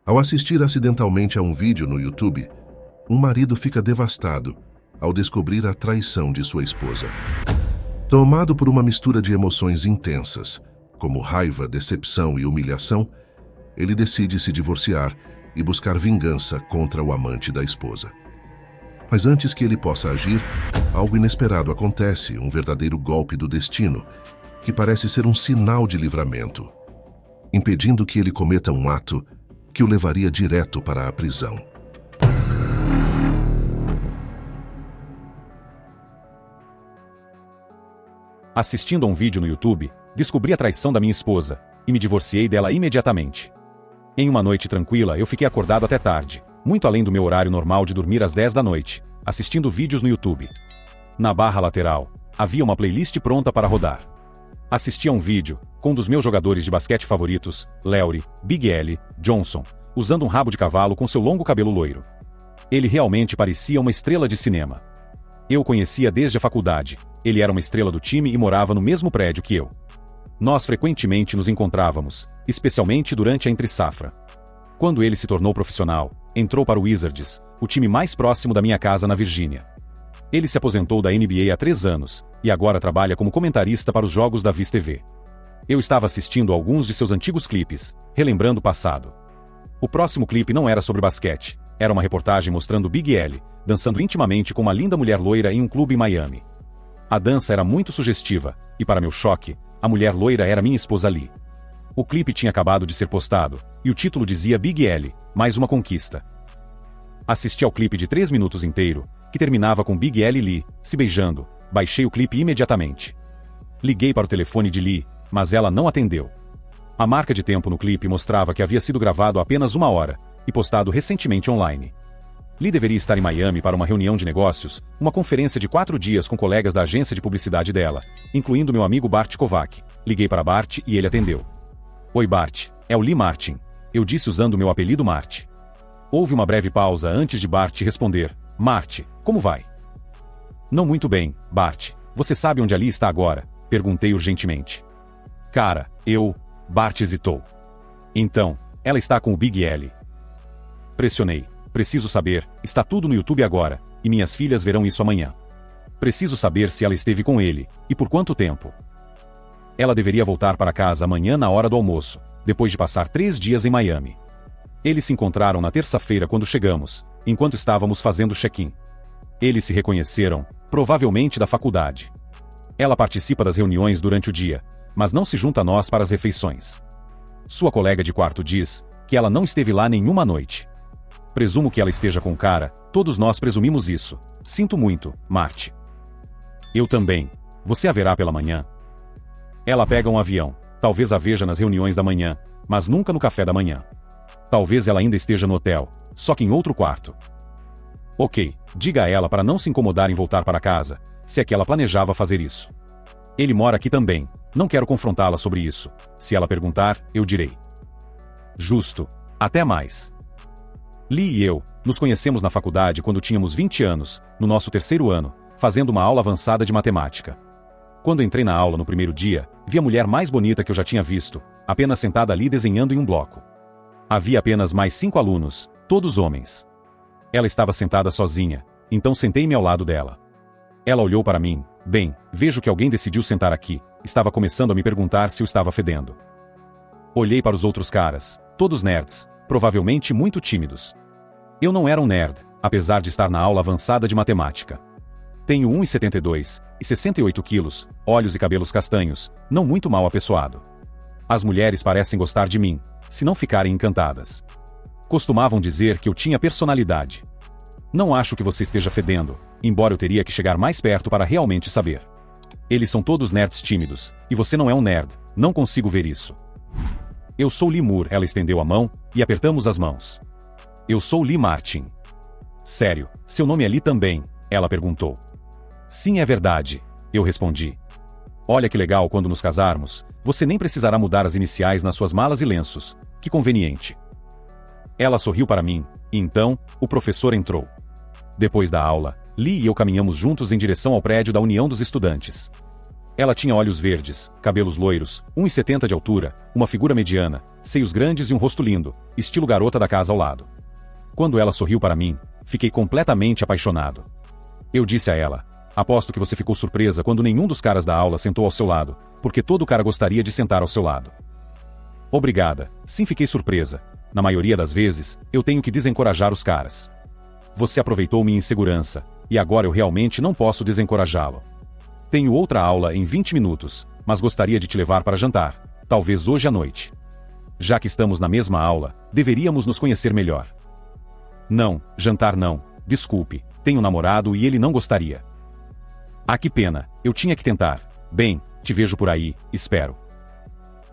Ao assistir acidentalmente a um vídeo no YouTube, um marido fica devastado ao descobrir a traição de sua esposa. Tomado por uma mistura de emoções intensas, como raiva, decepção e humilhação, ele decide se divorciar e buscar vingança contra o amante da esposa. Mas antes que ele possa agir, algo inesperado acontece, um verdadeiro golpe do destino, que parece ser um sinal de livramento, impedindo que ele cometa um ato que o levaria direto para a prisão. Assistindo a um vídeo no YouTube, descobri a traição da minha esposa e me divorciei dela imediatamente. Em uma noite tranquila, eu fiquei acordado até tarde, muito além do meu horário normal de dormir às 10 da noite, assistindo vídeos no YouTube. Na barra lateral, havia uma playlist pronta para rodar. Assisti a um vídeo com um dos meus jogadores de basquete favoritos, Lowry, Big L, Johnson, usando um rabo de cavalo com seu longo cabelo loiro. Ele realmente parecia uma estrela de cinema. Eu o conhecia desde a faculdade, ele era uma estrela do time e morava no mesmo prédio que eu. Nós frequentemente nos encontrávamos, especialmente durante a entre-safra. Quando ele se tornou profissional, entrou para o Wizards, o time mais próximo da minha casa na Virgínia. Ele se aposentou da NBA há 3 anos, e agora trabalha como comentarista para os jogos da Viz TV. Eu estava assistindo a alguns de seus antigos clipes, relembrando o passado. O próximo clipe não era sobre basquete, era uma reportagem mostrando Big L, dançando intimamente com uma linda mulher loira em um clube em Miami. A dança era muito sugestiva, e para meu choque, a mulher loira era minha esposa Lee. O clipe tinha acabado de ser postado, e o título dizia Big L, mais uma conquista. Assisti ao clipe de 3 minutos inteiro, que terminava com Big L e Lee se beijando. Baixei o clipe imediatamente. Liguei para o telefone de Lee, mas ela não atendeu. A marca de tempo no clipe mostrava que havia sido gravado há apenas 1 hora, e postado recentemente online. Lee deveria estar em Miami para uma reunião de negócios, uma conferência de 4 dias com colegas da agência de publicidade dela, incluindo meu amigo Bart Kovac. Liguei para Bart e ele atendeu. Oi Bart, é o Lee Martin, eu disse usando meu apelido Mart. Houve uma breve pausa antes de Bart responder. Mart, como vai? Não muito bem, Bart. Você sabe onde a Lee está agora? Perguntei urgentemente. Cara, Bart hesitou. Então, ela está com o Big L. Pressionei. Preciso saber, está tudo no YouTube agora, e minhas filhas verão isso amanhã. Preciso saber se ela esteve com ele, e por quanto tempo. Ela deveria voltar para casa amanhã na hora do almoço, depois de passar 3 dias em Miami. Eles se encontraram na terça-feira quando chegamos, enquanto estávamos fazendo check-in. Eles se reconheceram, provavelmente da faculdade. Ela participa das reuniões durante o dia, mas não se junta a nós para as refeições. Sua colega de quarto diz que ela não esteve lá nenhuma noite. Presumo que ela esteja com o cara, todos nós presumimos isso. Sinto muito, Mart. Eu também. Você a verá pela manhã? Ela pega um avião, talvez a veja nas reuniões da manhã, mas nunca no café da manhã. Talvez ela ainda esteja no hotel, só que em outro quarto. Ok, diga a ela para não se incomodar em voltar para casa, se é que ela planejava fazer isso. Ele mora aqui também, não quero confrontá-la sobre isso. Se ela perguntar, eu direi. Justo. Até mais. Lee e eu nos conhecemos na faculdade quando tínhamos 20 anos, no nosso 3º ano, fazendo uma aula avançada de matemática. Quando entrei na aula no primeiro dia, vi a mulher mais bonita que eu já tinha visto, apenas sentada ali desenhando em um bloco. Havia apenas mais 5 alunos, todos homens. Ela estava sentada sozinha, então sentei-me ao lado dela. Ela olhou para mim. Bem, vejo que alguém decidiu sentar aqui. Estava começando a me perguntar se eu estava fedendo. Olhei para os outros caras, todos nerds, provavelmente muito tímidos. Eu não era um nerd, apesar de estar na aula avançada de matemática. Tenho 1,72 e 68 quilos, olhos e cabelos castanhos, não muito mal apessoado. As mulheres parecem gostar de mim, se não ficarem encantadas. Costumavam dizer que eu tinha personalidade. Não acho que você esteja fedendo, embora eu teria que chegar mais perto para realmente saber. Eles são todos nerds tímidos, e você não é um nerd, não consigo ver isso. Eu sou Lee Moore, ela estendeu a mão, e apertamos as mãos. Eu sou Lee Martin. Sério, seu nome é Lee também? Ela perguntou. Sim, é verdade, eu respondi. Olha que legal, quando nos casarmos, você nem precisará mudar as iniciais nas suas malas e lenços, que conveniente. Ela sorriu para mim, e então, o professor entrou. Depois da aula, Lee e eu caminhamos juntos em direção ao prédio da União dos Estudantes. Ela tinha olhos verdes, cabelos loiros, 1,70 de altura, uma figura mediana, seios grandes e um rosto lindo, estilo garota da casa ao lado. Quando ela sorriu para mim, fiquei completamente apaixonado. Eu disse a ela: aposto que você ficou surpresa quando nenhum dos caras da aula sentou ao seu lado, porque todo cara gostaria de sentar ao seu lado. Obrigada, sim, fiquei surpresa. Na maioria das vezes, eu tenho que desencorajar os caras. Você aproveitou minha insegurança, e agora eu realmente não posso desencorajá-lo. Tenho outra aula em 20 minutos, mas gostaria de te levar para jantar, talvez hoje à noite. Já que estamos na mesma aula, deveríamos nos conhecer melhor. Não, jantar não, desculpe, tenho um namorado e ele não gostaria. Ah, que pena, eu tinha que tentar. Bem, te vejo por aí, espero.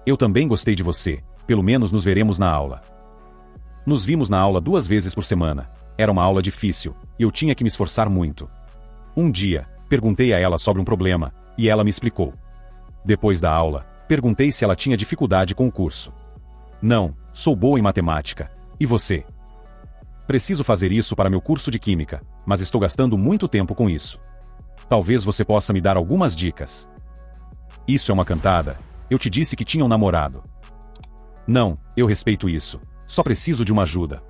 Eu também gostei de você, pelo menos nos veremos na aula. Nos vimos na aula 2 vezes por semana. Era uma aula difícil, e eu tinha que me esforçar muito. Um dia, perguntei a ela sobre um problema, e ela me explicou. Depois da aula, perguntei se ela tinha dificuldade com o curso. Não, sou boa em matemática. E você? Preciso fazer isso para meu curso de química, mas estou gastando muito tempo com isso. Talvez você possa me dar algumas dicas. Isso é uma cantada. Eu te disse que tinha um namorado. Não, eu respeito isso. Só preciso de uma ajuda.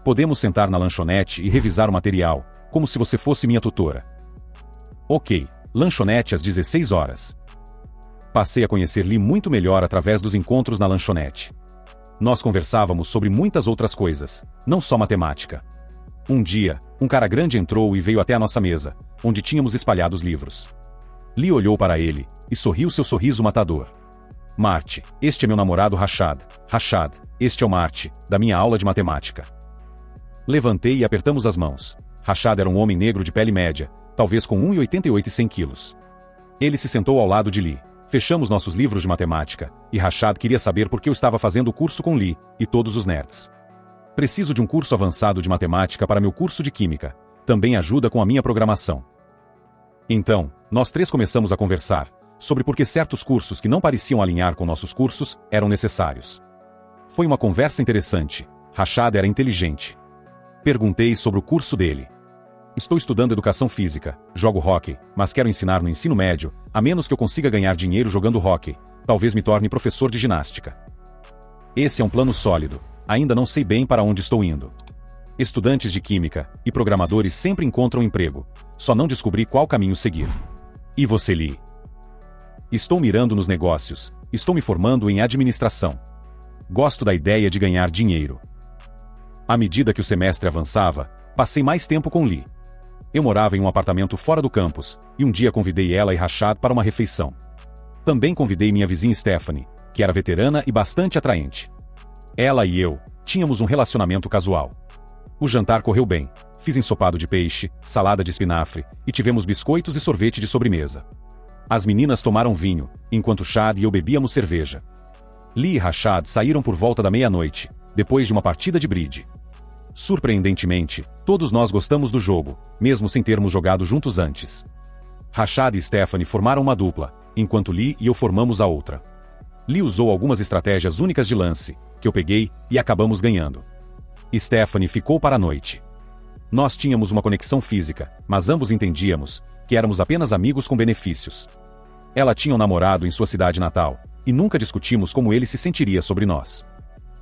Podemos sentar na lanchonete e revisar o material, como se você fosse minha tutora. Ok, lanchonete às 16 horas. Passei a conhecer Lee muito melhor através dos encontros na lanchonete. Nós conversávamos sobre muitas outras coisas, não só matemática. Um dia, um cara grande entrou e veio até a nossa mesa, onde tínhamos espalhado os livros. Lee olhou para ele, e sorriu seu sorriso matador. Marty, este é meu namorado Rashad. Rashad, este é o Marty, da minha aula de matemática. Levantei e apertamos as mãos. Rashad era um homem negro de pele média, talvez com 1,88 e 100 quilos. Ele se sentou ao lado de Lee. Fechamos nossos livros de matemática, e Rashad queria saber por que eu estava fazendo o curso com Lee, e todos os nerds. Preciso de um curso avançado de matemática para meu curso de química. Também ajuda com a minha programação. Então, nós 3 começamos a conversar sobre por que certos cursos que não pareciam alinhar com nossos cursos eram necessários. Foi uma conversa interessante. Rashad era inteligente. Perguntei sobre o curso dele. Estou estudando educação física, jogo hóquei, mas quero ensinar no ensino médio, a menos que eu consiga ganhar dinheiro jogando hóquei. Talvez me torne professor de ginástica. Esse é um plano sólido. Ainda não sei bem para onde estou indo. Estudantes de química e programadores sempre encontram emprego. Só não descobri qual caminho seguir. E você, Lee? Estou mirando nos negócios. Estou me formando em administração. Gosto da ideia de ganhar dinheiro. À medida que o semestre avançava, passei mais tempo com Lee. Eu morava em um apartamento fora do campus, e um dia convidei ela e Rashad para uma refeição. Também convidei minha vizinha Stephanie, que era veterana e bastante atraente. Ela e eu tínhamos um relacionamento casual. O jantar correu bem. Fiz ensopado de peixe, salada de espinafre, e tivemos biscoitos e sorvete de sobremesa. As meninas tomaram vinho, enquanto Chad e eu bebíamos cerveja. Lee e Rashad saíram por volta da meia-noite, depois de uma partida de bridge. Surpreendentemente, todos nós gostamos do jogo, mesmo sem termos jogado juntos antes. Rashad e Stephanie formaram uma dupla, enquanto Lee e eu formamos a outra. Lee usou algumas estratégias únicas de lance, que eu peguei, e acabamos ganhando. Stephanie ficou para a noite. Nós tínhamos uma conexão física, mas ambos entendíamos que éramos apenas amigos com benefícios. Ela tinha um namorado em sua cidade natal, e nunca discutimos como ele se sentiria sobre nós.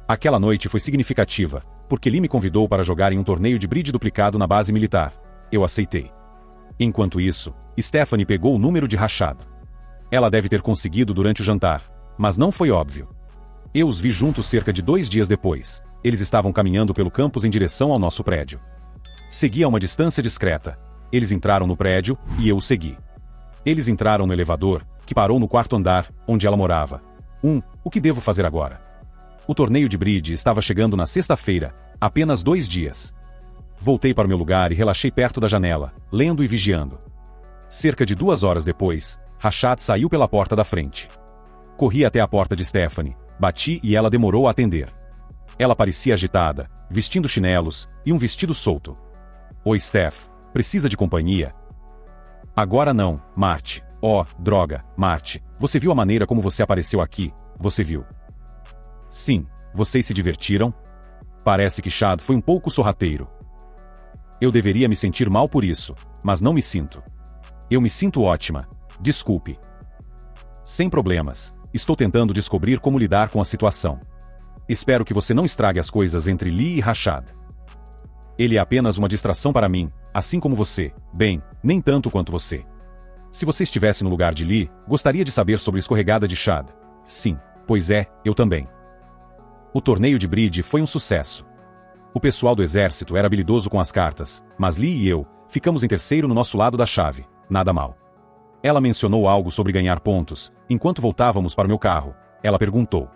Aquela noite foi significativa, porque Lee me convidou para jogar em um torneio de bridge duplicado na base militar. Eu aceitei. Enquanto isso, Stephanie pegou o número de Rashad. Ela deve ter conseguido durante o jantar, mas não foi óbvio. Eu os vi juntos cerca de 2 dias depois. Eles estavam caminhando pelo campus em direção ao nosso prédio. Segui a uma distância discreta. Eles entraram no prédio, e eu os segui. Eles entraram no elevador, que parou no 4º andar, onde ela morava. O que devo fazer agora? O torneio de bridge estava chegando na sexta-feira, apenas 2 dias. Voltei para o meu lugar e relaxei perto da janela, lendo e vigiando. Cerca de 2 horas depois, Rashad saiu pela porta da frente. Corri até a porta de Stephanie, bati e ela demorou a atender. Ela parecia agitada, vestindo chinelos e um vestido solto. Oi, Steph, precisa de companhia? Agora não, Marty. Oh, droga, Marty, você viu a maneira como você apareceu aqui? Você viu? Sim, vocês se divertiram? Parece que Chad foi um pouco sorrateiro. Eu deveria me sentir mal por isso, mas não me sinto. Eu me sinto ótima. Desculpe. Sem problemas. Estou tentando descobrir como lidar com a situação. Espero que você não estrague as coisas entre Lee e Rashad. Ele é apenas uma distração para mim, assim como você. Bem, nem tanto quanto você. Se você estivesse no lugar de Lee, gostaria de saber sobre a escorregada de Shad. Sim, pois é, eu também. O torneio de bridge foi um sucesso. O pessoal do exército era habilidoso com as cartas, mas Lee e eu ficamos em terceiro no nosso lado da chave. Nada mal. Ela mencionou algo sobre ganhar pontos. Enquanto voltávamos para o meu carro, ela perguntou: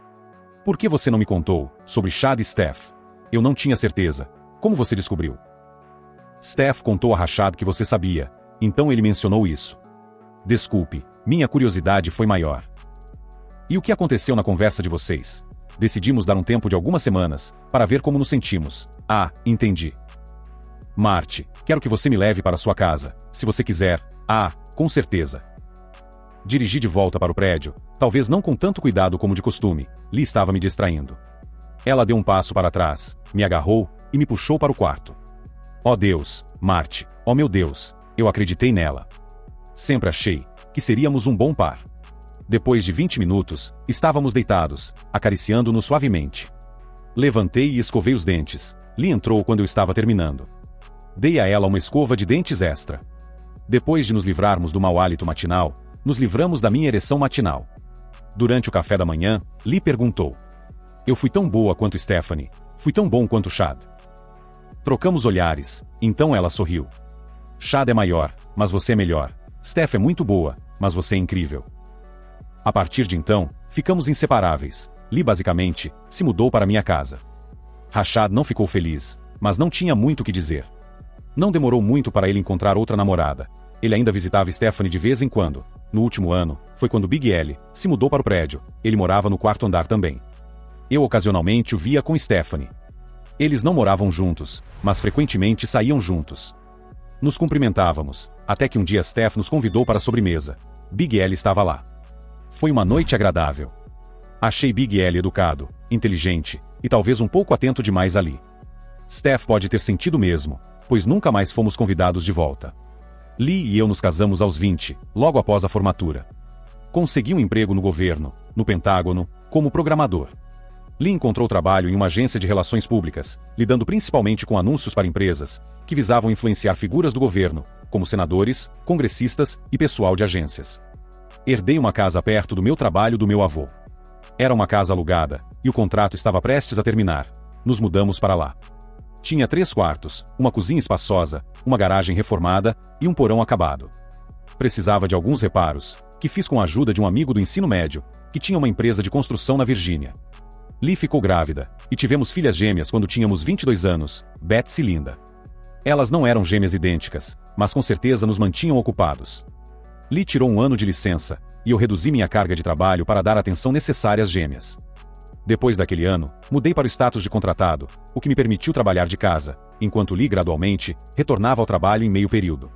por que você não me contou sobre Shad e Steph? Eu não tinha certeza. Como você descobriu? Steph contou a Rashad que você sabia, então ele mencionou isso. Desculpe, minha curiosidade foi maior. E o que aconteceu na conversa de vocês? Decidimos dar um tempo de algumas semanas, para ver como nos sentimos. Ah, entendi. Marty, quero que você me leve para sua casa, se você quiser. Ah, com certeza. Dirigi de volta para o prédio, talvez não com tanto cuidado como de costume. Lee estava me distraindo. Ela deu um passo para trás, me agarrou e me puxou para o quarto. Oh Deus, Marty, oh meu Deus, eu acreditei nela. Sempre achei que seríamos um bom par. Depois de 20 minutos, estávamos deitados, acariciando-nos suavemente. Levantei e escovei os dentes. Lee entrou quando eu estava terminando. Dei a ela uma escova de dentes extra. Depois de nos livrarmos do mau hálito matinal, nos livramos da minha ereção matinal. Durante o café da manhã, Lee perguntou: eu fui tão boa quanto Stephanie, fui tão bom quanto Shad. Trocamos olhares, então ela sorriu. Shad é maior, mas você é melhor. Steph é muito boa, mas você é incrível. A partir de então, ficamos inseparáveis. Lee basicamente se mudou para minha casa. Rashad não ficou feliz, mas não tinha muito o que dizer. Não demorou muito para ele encontrar outra namorada. Ele ainda visitava Stephanie de vez em quando. No último ano, foi quando Big L se mudou para o prédio. Ele morava no quarto andar também. Eu ocasionalmente o via com Stephanie. Eles não moravam juntos, mas frequentemente saíam juntos. Nos cumprimentávamos, até que um dia Steph nos convidou para a sobremesa. Big L estava lá. Foi uma noite agradável. Achei Big L educado, inteligente, e talvez um pouco atento demais ali. Steph pode ter sentido mesmo, pois nunca mais fomos convidados de volta. Lee e eu nos casamos aos 20, logo após a formatura. Consegui um emprego no governo, no Pentágono, como programador. Lee encontrou trabalho em uma agência de relações públicas, lidando principalmente com anúncios para empresas, que visavam influenciar figuras do governo, como senadores, congressistas e pessoal de agências. Herdei uma casa perto do meu trabalho do meu avô. Era uma casa alugada, e o contrato estava prestes a terminar. Nos mudamos para lá. Tinha 3 quartos, uma cozinha espaçosa, uma garagem reformada e um porão acabado. Precisava de alguns reparos, que fiz com a ajuda de um amigo do ensino médio, que tinha uma empresa de construção na Virgínia. Lee ficou grávida, e tivemos filhas gêmeas quando tínhamos 22 anos, Betsy e Linda. Elas não eram gêmeas idênticas, mas com certeza nos mantinham ocupados. Lee tirou um ano de licença, e eu reduzi minha carga de trabalho para dar a atenção necessária às gêmeas. Depois daquele ano, mudei para o status de contratado, o que me permitiu trabalhar de casa, enquanto Lee gradualmente retornava ao trabalho em meio período.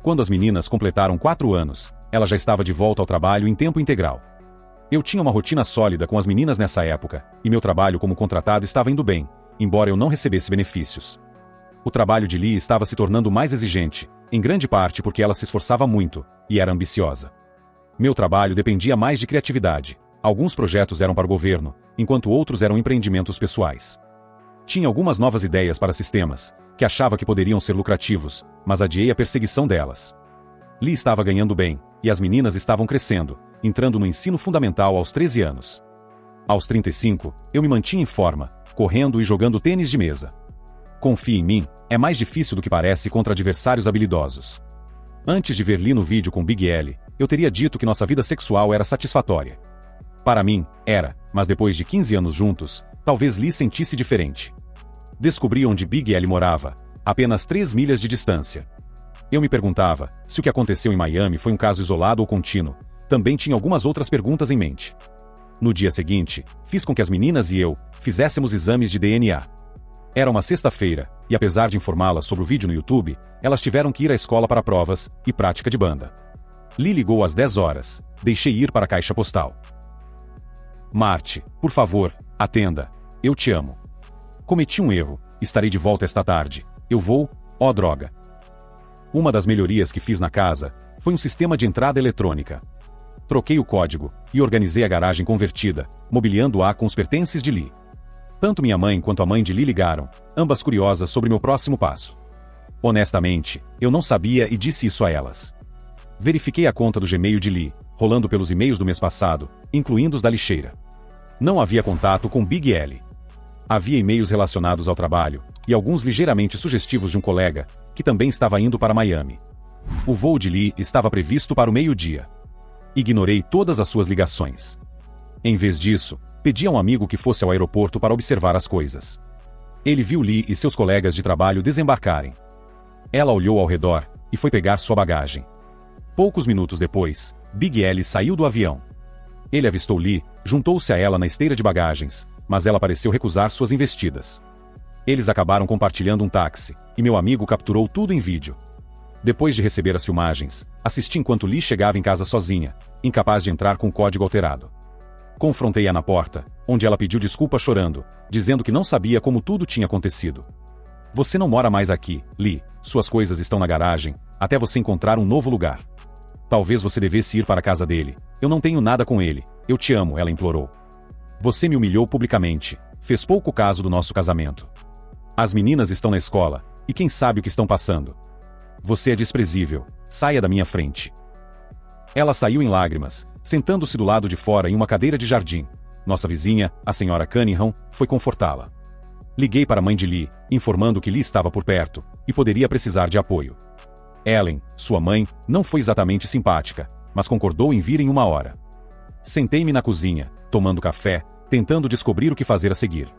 Quando as meninas completaram 4 anos, ela já estava de volta ao trabalho em tempo integral. Eu tinha uma rotina sólida com as meninas nessa época, e meu trabalho como contratado estava indo bem, embora eu não recebesse benefícios. O trabalho de Lee estava se tornando mais exigente, em grande parte porque ela se esforçava muito, e era ambiciosa. Meu trabalho dependia mais de criatividade. Alguns projetos eram para o governo, enquanto outros eram empreendimentos pessoais. Tinha algumas novas ideias para sistemas, que achava que poderiam ser lucrativos, mas adiei a perseguição delas. Lee estava ganhando bem, e as meninas estavam crescendo, entrando no ensino fundamental aos 13 anos. Aos 35, eu me mantinha em forma, correndo e jogando tênis de mesa. Confie em mim, é mais difícil do que parece contra adversários habilidosos. Antes de ver Lee no vídeo com Big L, eu teria dito que nossa vida sexual era satisfatória. Para mim, era, mas depois de 15 anos juntos, talvez Lee sentisse diferente. Descobri onde Big L morava, apenas 3 milhas de distância. Eu me perguntava se o que aconteceu em Miami foi um caso isolado ou contínuo. Também tinha algumas outras perguntas em mente. No dia seguinte, fiz com que as meninas e eu fizéssemos exames de DNA. Era uma sexta-feira, e apesar de informá-las sobre o vídeo no YouTube, elas tiveram que ir à escola para provas e prática de banda. Lee ligou às 10 horas. Deixei ir para a caixa postal. Marty, por favor, atenda. Eu te amo. Cometi um erro. Estarei de volta esta tarde. Eu vou... Oh, droga. Uma das melhorias que fiz na casa foi um sistema de entrada eletrônica. Troquei o código e organizei a garagem convertida, mobiliando-a com os pertences de Lee. Tanto minha mãe quanto a mãe de Lee ligaram, ambas curiosas sobre meu próximo passo. Honestamente, eu não sabia e disse isso a elas. Verifiquei a conta do Gmail de Lee, rolando pelos e-mails do mês passado, incluindo os da lixeira. Não havia contato com Big L. Havia e-mails relacionados ao trabalho, e alguns ligeiramente sugestivos de um colega, que também estava indo para Miami. O voo de Lee estava previsto para o meio-dia. Ignorei todas as suas ligações. Em vez disso, pedi a um amigo que fosse ao aeroporto para observar as coisas. Ele viu Lee e seus colegas de trabalho desembarcarem. Ela olhou ao redor e foi pegar sua bagagem. Poucos minutos depois, Big L saiu do avião. Ele avistou Lee, juntou-se a ela na esteira de bagagens, mas ela pareceu recusar suas investidas. Eles acabaram compartilhando um táxi, e meu amigo capturou tudo em vídeo. Depois de receber as filmagens, assisti enquanto Lee chegava em casa sozinha, incapaz de entrar com o código alterado. Confrontei-a na porta, onde ela pediu desculpa chorando, dizendo que não sabia como tudo tinha acontecido. Você não mora mais aqui, Lee, suas coisas estão na garagem, até você encontrar um novo lugar. Talvez você devesse ir para a casa dele, eu não tenho nada com ele, eu te amo, ela implorou. Você me humilhou publicamente, fez pouco caso do nosso casamento. As meninas estão na escola, e quem sabe o que estão passando. Você é desprezível, saia da minha frente. Ela saiu em lágrimas, sentando-se do lado de fora em uma cadeira de jardim. Nossa vizinha, a senhora Cunningham, foi confortá-la. Liguei para a mãe de Lee, informando que Lee estava por perto, e poderia precisar de apoio. Ellen, sua mãe, não foi exatamente simpática, mas concordou em vir em 1 hora. Sentei-me na cozinha, tomando café, tentando descobrir o que fazer a seguir.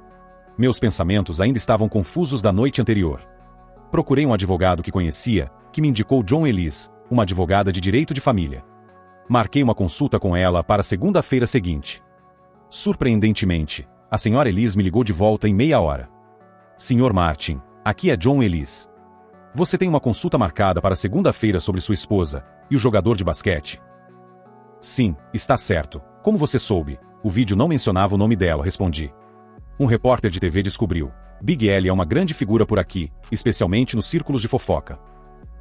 Meus pensamentos ainda estavam confusos da noite anterior. Procurei um advogado que conhecia, que me indicou John Elise, uma advogada de direito de família. Marquei uma consulta com ela para a segunda-feira seguinte. Surpreendentemente, a senhora Elise me ligou de volta em meia hora. Sr. Martin, aqui é John Elise. Você tem uma consulta marcada para segunda-feira sobre sua esposa e o jogador de basquete? Sim, está certo. Como você soube? O vídeo não mencionava o nome dela, respondi. Um repórter de TV descobriu. Big L é uma grande figura por aqui, especialmente nos círculos de fofoca.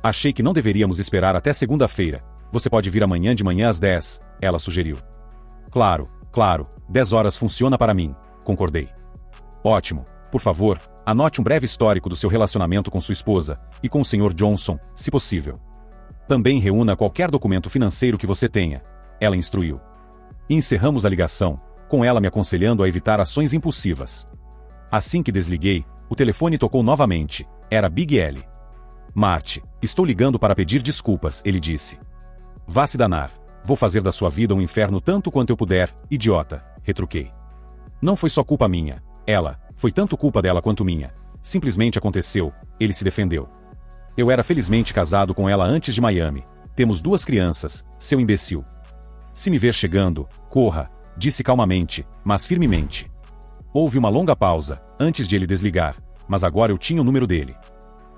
Achei que não deveríamos esperar até segunda-feira. Você pode vir amanhã de manhã às 10, ela sugeriu. Claro, 10 horas funciona para mim, concordei. Ótimo, por favor, anote um breve histórico do seu relacionamento com sua esposa e com o Sr. Johnson, se possível. Também reúna qualquer documento financeiro que você tenha, ela instruiu. E encerramos a ligação, com ela me aconselhando a evitar ações impulsivas. Assim que desliguei, o telefone tocou novamente, era Big L. Marty, estou ligando para pedir desculpas, ele disse. Vá se danar, vou fazer da sua vida um inferno tanto quanto eu puder, idiota, retruquei. Não foi só culpa minha, foi tanto culpa dela quanto minha. Simplesmente aconteceu, ele se defendeu. Eu era felizmente casado com ela antes de Miami. Temos 2 crianças, seu imbecil. Se me ver chegando, corra, disse calmamente, mas firmemente. Houve uma longa pausa, antes de ele desligar, mas agora eu tinha o número dele.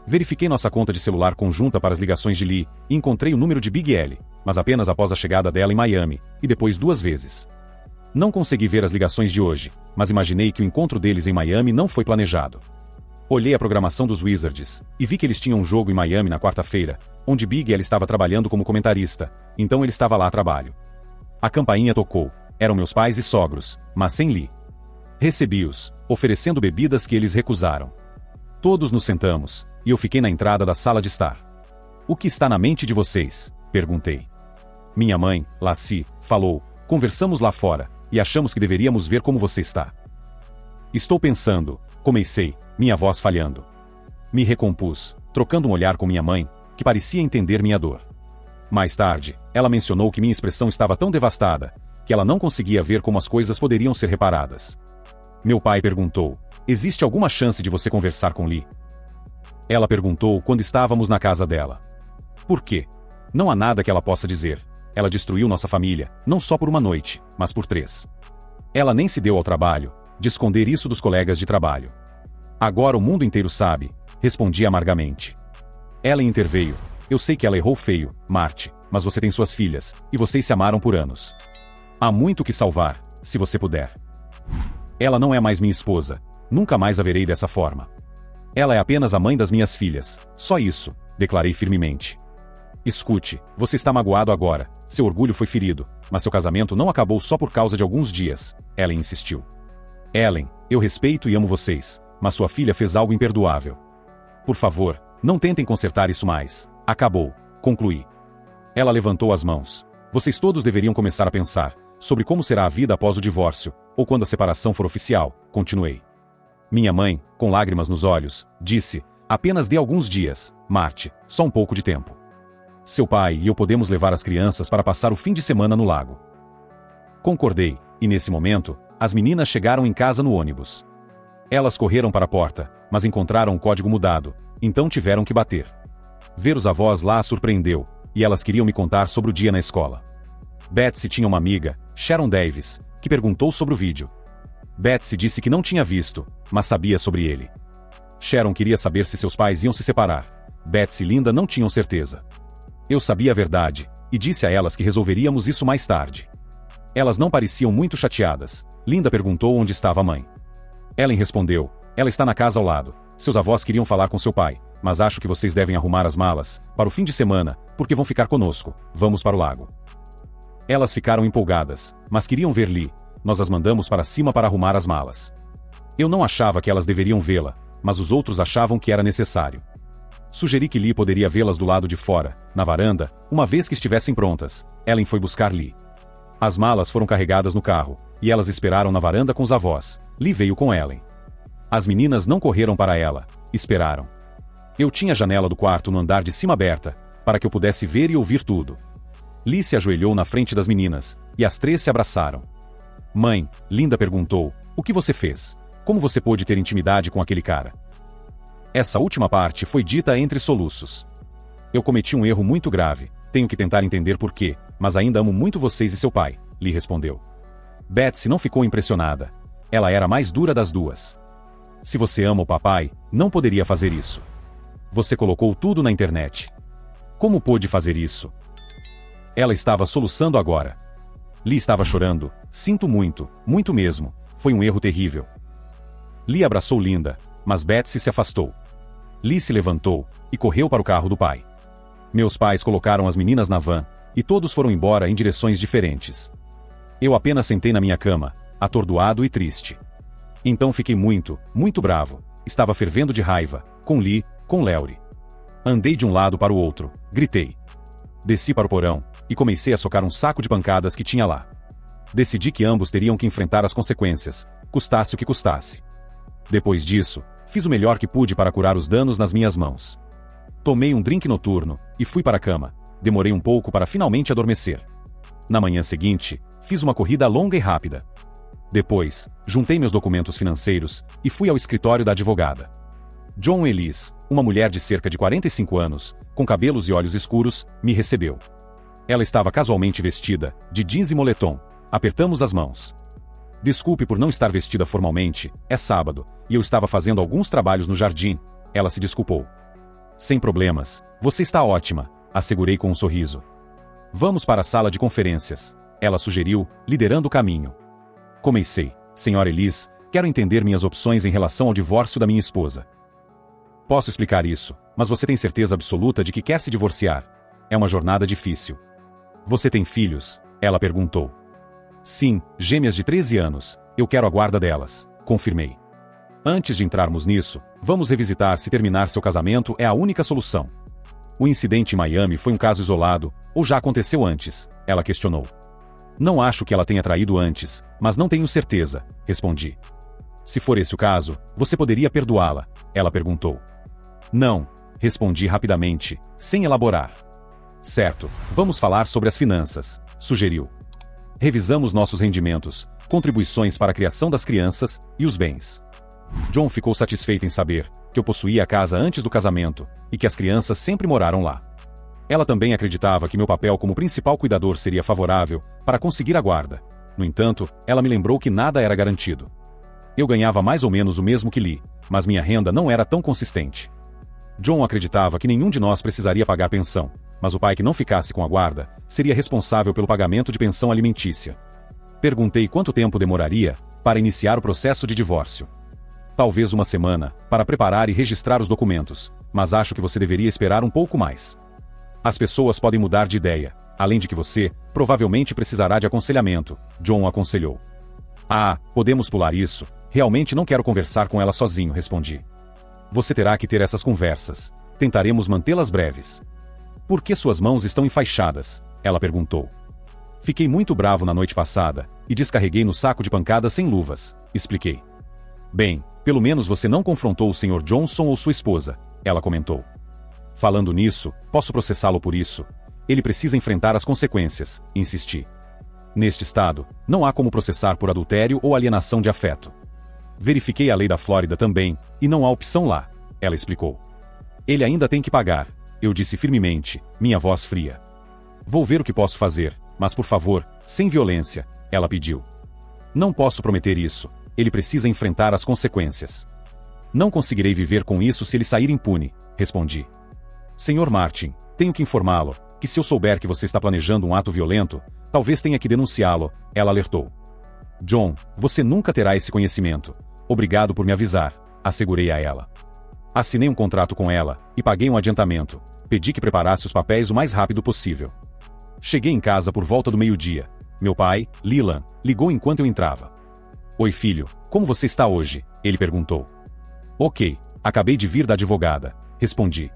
Verifiquei nossa conta de celular conjunta para as ligações de Lee, e encontrei o número de Big L, mas apenas após a chegada dela em Miami, e depois 2 vezes. Não consegui ver as ligações de hoje, mas imaginei que o encontro deles em Miami não foi planejado. Olhei a programação dos Wizards, e vi que eles tinham um jogo em Miami na quarta-feira, onde Big L estava trabalhando como comentarista, então ele estava lá a trabalho. A campainha tocou, eram meus pais e sogros, mas sem Lee. Recebi-os, oferecendo bebidas que eles recusaram. Todos nos sentamos, e eu fiquei na entrada da sala de estar. O que está na mente de vocês? Perguntei. Minha mãe, Lassie, falou, conversamos lá fora, e achamos que deveríamos ver como você está. Estou pensando, comecei, minha voz falhando. Me recompus, trocando um olhar com minha mãe, que parecia entender minha dor. Mais tarde, ela mencionou que minha expressão estava tão devastada, que ela não conseguia ver como as coisas poderiam ser reparadas. Meu pai perguntou, existe alguma chance de você conversar com Lee? Ela perguntou quando estávamos na casa dela. Por quê? Não há nada que ela possa dizer. Ela destruiu nossa família, não só por uma noite, mas por 3. Ela nem se deu ao trabalho de esconder isso dos colegas de trabalho. Agora o mundo inteiro sabe, respondi amargamente. Ela interveio. Eu sei que ela errou feio, Marty, mas você tem suas filhas, e vocês se amaram por anos. Há muito que salvar, se você puder. Ela não é mais minha esposa, nunca mais a verei dessa forma. Ela é apenas a mãe das minhas filhas, só isso, declarei firmemente. Escute, você está magoado agora, Seu orgulho foi ferido, mas seu casamento não acabou só por causa de alguns dias, Ellen insistiu. Ellen, eu respeito e amo vocês, mas sua filha fez algo imperdoável. Por favor, não tentem consertar isso mais. Acabou, concluí. Ela levantou as mãos. Vocês todos deveriam começar a pensar sobre como será a vida após o divórcio, ou quando a separação for oficial, continuei. Minha mãe, com lágrimas nos olhos, disse, apenas dê alguns dias, Marte, só um pouco de tempo. Seu pai e eu podemos levar as crianças para passar o fim de semana no lago. Concordei, e nesse momento, as meninas chegaram em casa no ônibus. Elas correram para a porta, mas encontraram o código mudado, então tiveram que bater. Ver os avós lá as surpreendeu, e elas queriam me contar sobre o dia na escola. Betsy tinha uma amiga, Sharon Davis, que perguntou sobre o vídeo. Betsy disse que não tinha visto, mas sabia sobre ele. Sharon queria saber se seus pais iam se separar. Betsy e Linda não tinham certeza. Eu sabia a verdade, e disse a elas que resolveríamos isso mais tarde. Elas não pareciam muito chateadas. Linda perguntou onde estava a mãe. Ellen respondeu, ela está na casa ao lado. Seus avós queriam falar com seu pai, mas acho que vocês devem arrumar as malas para o fim de semana, porque vão ficar conosco. Vamos para o lago. Elas ficaram empolgadas, mas queriam ver Lee. Nós as mandamos para cima para arrumar as malas. Eu não achava que elas deveriam vê-la, mas os outros achavam que era necessário. Sugeri que Lee poderia vê-las do lado de fora, na varanda, uma vez que estivessem prontas. Ellen foi buscar Lee. As malas foram carregadas no carro, e elas esperaram na varanda com os avós. Lee veio com Ellen. As meninas não correram para ela, esperaram. Eu tinha a janela do quarto no andar de cima aberta, para que eu pudesse ver e ouvir tudo. Lee se ajoelhou na frente das meninas, e as três se abraçaram. Mãe, Linda perguntou, o que você fez? Como você pôde ter intimidade com aquele cara? Essa última parte foi dita entre soluços. Eu cometi um erro muito grave, tenho que tentar entender por quê, mas ainda amo muito vocês e seu pai, Lee respondeu. Betsy não ficou impressionada. Ela era a mais dura das duas. Se você ama o papai, não poderia fazer isso. Você colocou tudo na internet. Como pôde fazer isso? Ela estava soluçando agora. Lee estava chorando. Sinto muito, muito mesmo. Foi um erro terrível. Lee abraçou Linda, mas Betsy se afastou. Lee se levantou e correu para o carro do pai. Meus pais colocaram as meninas na van, e todos foram embora em direções diferentes. Eu apenas sentei na minha cama, atordoado e triste. Então fiquei muito, muito bravo. Estava fervendo de raiva, com Lee, com Laurie. Andei de um lado para o outro, gritei. Desci para o porão, e comecei a socar um saco de pancadas que tinha lá. Decidi que ambos teriam que enfrentar as consequências, custasse o que custasse. Depois disso, fiz o melhor que pude para curar os danos nas minhas mãos. Tomei um drink noturno, e fui para a cama. Demorei um pouco para finalmente adormecer. Na manhã seguinte, fiz uma corrida longa e rápida. Depois, juntei meus documentos financeiros, e fui ao escritório da advogada. John Ellis, uma mulher de cerca de 45 anos, com cabelos e olhos escuros, me recebeu. Ela estava casualmente vestida, de jeans e moletom. Apertamos as mãos. Desculpe por não estar vestida formalmente, é sábado, e eu estava fazendo alguns trabalhos no jardim. Ela se desculpou. Sem problemas, você está ótima, assegurei com um sorriso. Vamos para a sala de conferências, ela sugeriu, liderando o caminho. Comecei, Sra. Ellis, quero entender minhas opções em relação ao divórcio da minha esposa. Posso explicar isso, mas você tem certeza absoluta de que quer se divorciar? É uma jornada difícil. Você tem filhos? Ela perguntou. Sim, gêmeas de 13 anos, eu quero a guarda delas, confirmei. Antes de entrarmos nisso, vamos revisitar se terminar seu casamento é a única solução. O incidente em Miami foi um caso isolado, ou já aconteceu antes? Ela questionou. Não acho que ela tenha traído antes, mas não tenho certeza, respondi. Se for esse o caso, você poderia perdoá-la? Ela perguntou. Não, respondi rapidamente, sem elaborar. Certo, vamos falar sobre as finanças, sugeriu. Revisamos nossos rendimentos, contribuições para a criação das crianças e os bens. John ficou satisfeito em saber que eu possuía a casa antes do casamento e que as crianças sempre moraram lá. Ela também acreditava que meu papel como principal cuidador seria favorável para conseguir a guarda. No entanto, ela me lembrou que nada era garantido. Eu ganhava mais ou menos o mesmo que Lee, mas minha renda não era tão consistente. John acreditava que nenhum de nós precisaria pagar pensão, mas o pai que não ficasse com a guarda seria responsável pelo pagamento de pensão alimentícia. Perguntei quanto tempo demoraria para iniciar o processo de divórcio. Talvez uma semana, para preparar e registrar os documentos, mas acho que você deveria esperar um pouco mais. As pessoas podem mudar de ideia, Além de que você, provavelmente precisará de aconselhamento, John aconselhou. Ah, podemos pular isso. Realmente não quero conversar com ela sozinho, respondi. Você terá que ter essas conversas. Tentaremos mantê-las breves. Por que suas mãos estão enfaixadas? Ela perguntou. Fiquei muito bravo na noite passada, e descarreguei no saco de pancadas sem luvas, expliquei. Bem, pelo menos você não confrontou o Sr. Johnson ou sua esposa, ela comentou. Falando nisso, posso processá-lo por isso. Ele precisa enfrentar as consequências, insisti. Neste estado, não há como processar por adultério ou alienação de afeto. Verifiquei a lei da Flórida também, e não há opção lá, ela explicou. Ele ainda tem que pagar, eu disse firmemente, minha voz fria. Vou ver o que posso fazer, mas por favor, sem violência, ela pediu. Não posso prometer isso, ele precisa enfrentar as consequências. Não conseguirei viver com isso se ele sair impune, respondi. Sr. Martin, tenho que informá-lo, que se eu souber que você está planejando um ato violento, talvez tenha que denunciá-lo, ela alertou. John, você nunca terá esse conhecimento. Obrigado por me avisar, assegurei a ela. Assinei um contrato com ela, e paguei um adiantamento. Pedi que preparasse os papéis o mais rápido possível. Cheguei em casa por volta do meio-dia. Meu pai, Leland, ligou enquanto eu entrava. Oi filho, como você está hoje? Ele perguntou. Ok, acabei de vir da advogada, respondi.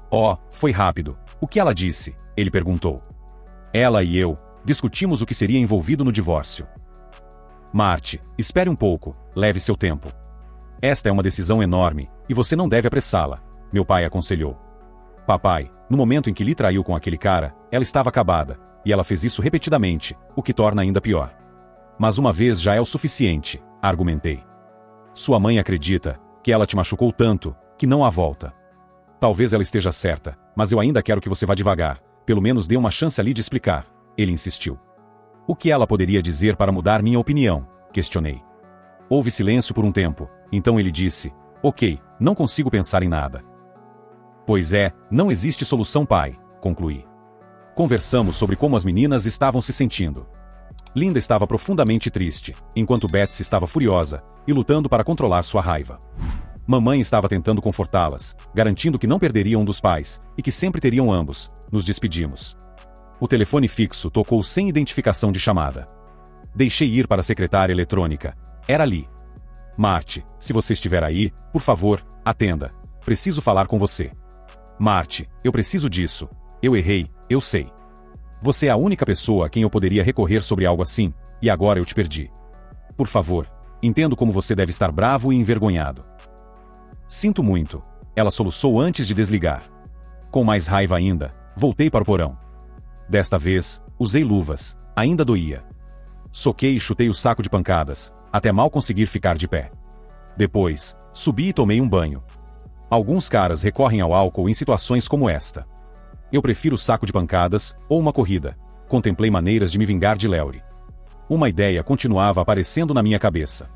Oh, foi rápido. O que ela disse? Ele perguntou. Ela e eu discutimos o que seria envolvido no divórcio. Marty, espere um pouco, leve seu tempo. Esta é uma decisão enorme, e você não deve apressá-la, meu pai aconselhou. Papai, no momento em que lhe traiu com aquele cara, ela estava acabada, e ela fez isso repetidamente, o que torna ainda pior. Mas uma vez já é o suficiente, argumentei. Sua mãe acredita que ela te machucou tanto, que não há volta. Talvez ela esteja certa, mas eu ainda quero que você vá devagar, pelo menos dê uma chance ali de explicar, ele insistiu. O que ela poderia dizer para mudar minha opinião? Questionei. Houve silêncio por um tempo, então ele disse, ok, não consigo pensar em nada. Pois é, não existe solução, pai, concluí. Conversamos sobre como as meninas estavam se sentindo. Linda estava profundamente triste, enquanto Betsy estava furiosa e lutando para controlar sua raiva. Mamãe estava tentando confortá-las, garantindo que não perderiam um dos pais e que sempre teriam ambos. Nos despedimos. O telefone fixo tocou sem identificação de chamada. Deixei ir para a secretária eletrônica. Era ali. Marty, se você estiver aí, por favor, atenda. Preciso falar com você. Marty, eu preciso disso. Eu errei, eu sei. Você é a única pessoa a quem eu poderia recorrer sobre algo assim, e agora eu te perdi. Por favor, entendo como você deve estar bravo e envergonhado. Sinto muito, ela soluçou antes de desligar. Com mais raiva ainda, voltei para o porão. Desta vez, usei luvas, ainda doía. Soquei e chutei o saco de pancadas, até mal conseguir ficar de pé. Depois, subi e tomei um banho. Alguns caras recorrem ao álcool em situações como esta. Eu prefiro o saco de pancadas, ou uma corrida. Contemplei maneiras de me vingar de Leury. Uma ideia continuava aparecendo na minha cabeça.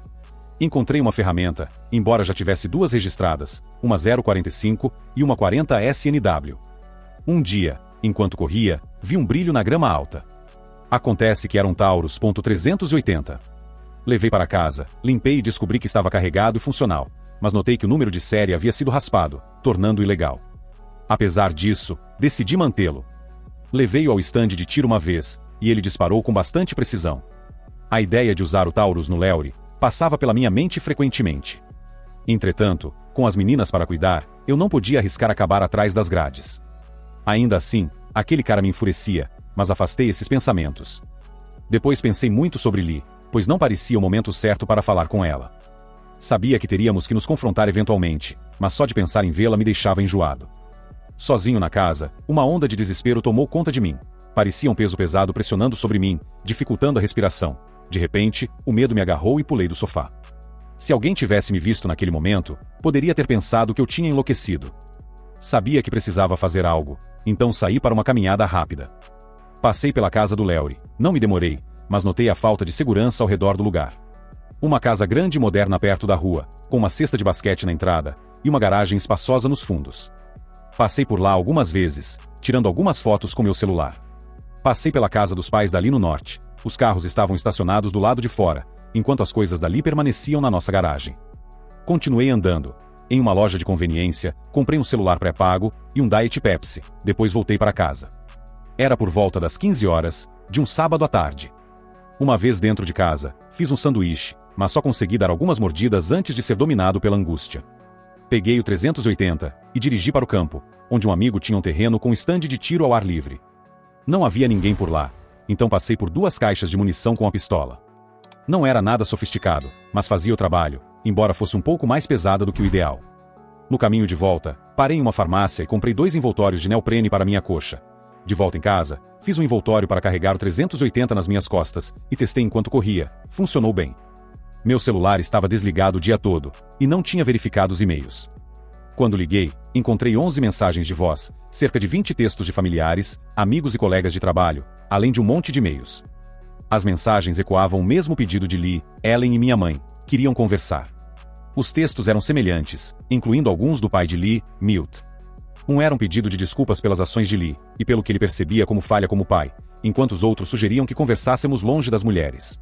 Encontrei uma ferramenta, embora já tivesse duas registradas, uma 045 e uma 40 SNW. Um dia, enquanto corria, vi um brilho na grama alta. Acontece que era um Taurus .380. Levei para casa, limpei e descobri que estava carregado e funcional, mas notei que o número de série havia sido raspado, tornando-o ilegal. Apesar disso, decidi mantê-lo. Levei-o ao estande de tiro uma vez, e ele disparou com bastante precisão. A ideia de usar o Taurus no Leury passava pela minha mente frequentemente. Entretanto, com as meninas para cuidar, eu não podia arriscar acabar atrás das grades. Ainda assim, aquele cara me enfurecia, mas afastei esses pensamentos. Depois pensei muito sobre Lee, pois não parecia o momento certo para falar com ela. Sabia que teríamos que nos confrontar eventualmente, mas só de pensar em vê-la me deixava enjoado. Sozinho na casa, uma onda de desespero tomou conta de mim. Parecia um peso pesado pressionando sobre mim, dificultando a respiração. De repente, o medo me agarrou e pulei do sofá. Se alguém tivesse me visto naquele momento, poderia ter pensado que eu tinha enlouquecido. Sabia que precisava fazer algo, então saí para uma caminhada rápida. Passei pela casa do Leury, não me demorei, mas notei a falta de segurança ao redor do lugar. Uma casa grande e moderna perto da rua, com uma cesta de basquete na entrada, e uma garagem espaçosa nos fundos. Passei por lá algumas vezes, tirando algumas fotos com meu celular. Passei pela casa dos pais dali no norte. Os carros estavam estacionados do lado de fora, enquanto as coisas dali permaneciam na nossa garagem. Continuei andando. Em uma loja de conveniência, comprei um celular pré-pago e um Diet Pepsi, depois voltei para casa. Era por volta das 15 horas, de um sábado à tarde. Uma vez dentro de casa, fiz um sanduíche, mas só consegui dar algumas mordidas antes de ser dominado pela angústia. Peguei o 380 e dirigi para o campo, onde um amigo tinha um terreno com estande de tiro ao ar livre. Não havia ninguém por lá, então passei por 2 caixas de munição com a pistola. Não era nada sofisticado, mas fazia o trabalho, embora fosse um pouco mais pesada do que o ideal. No caminho de volta, parei em uma farmácia e comprei 2 envoltórios de neoprene para minha coxa. De volta em casa, fiz um envoltório para carregar o 380 nas minhas costas e testei enquanto corria. Funcionou bem. Meu celular estava desligado o dia todo e não tinha verificado os e-mails. Quando liguei, encontrei 11 mensagens de voz, cerca de 20 textos de familiares, amigos e colegas de trabalho, além de um monte de e-mails. As mensagens ecoavam o mesmo pedido de Lee, Ellen e minha mãe. Queriam conversar. Os textos eram semelhantes, incluindo alguns do pai de Lee, Milt. Um era um pedido de desculpas pelas ações de Lee, e pelo que ele percebia como falha como pai, enquanto os outros sugeriam que conversássemos longe das mulheres.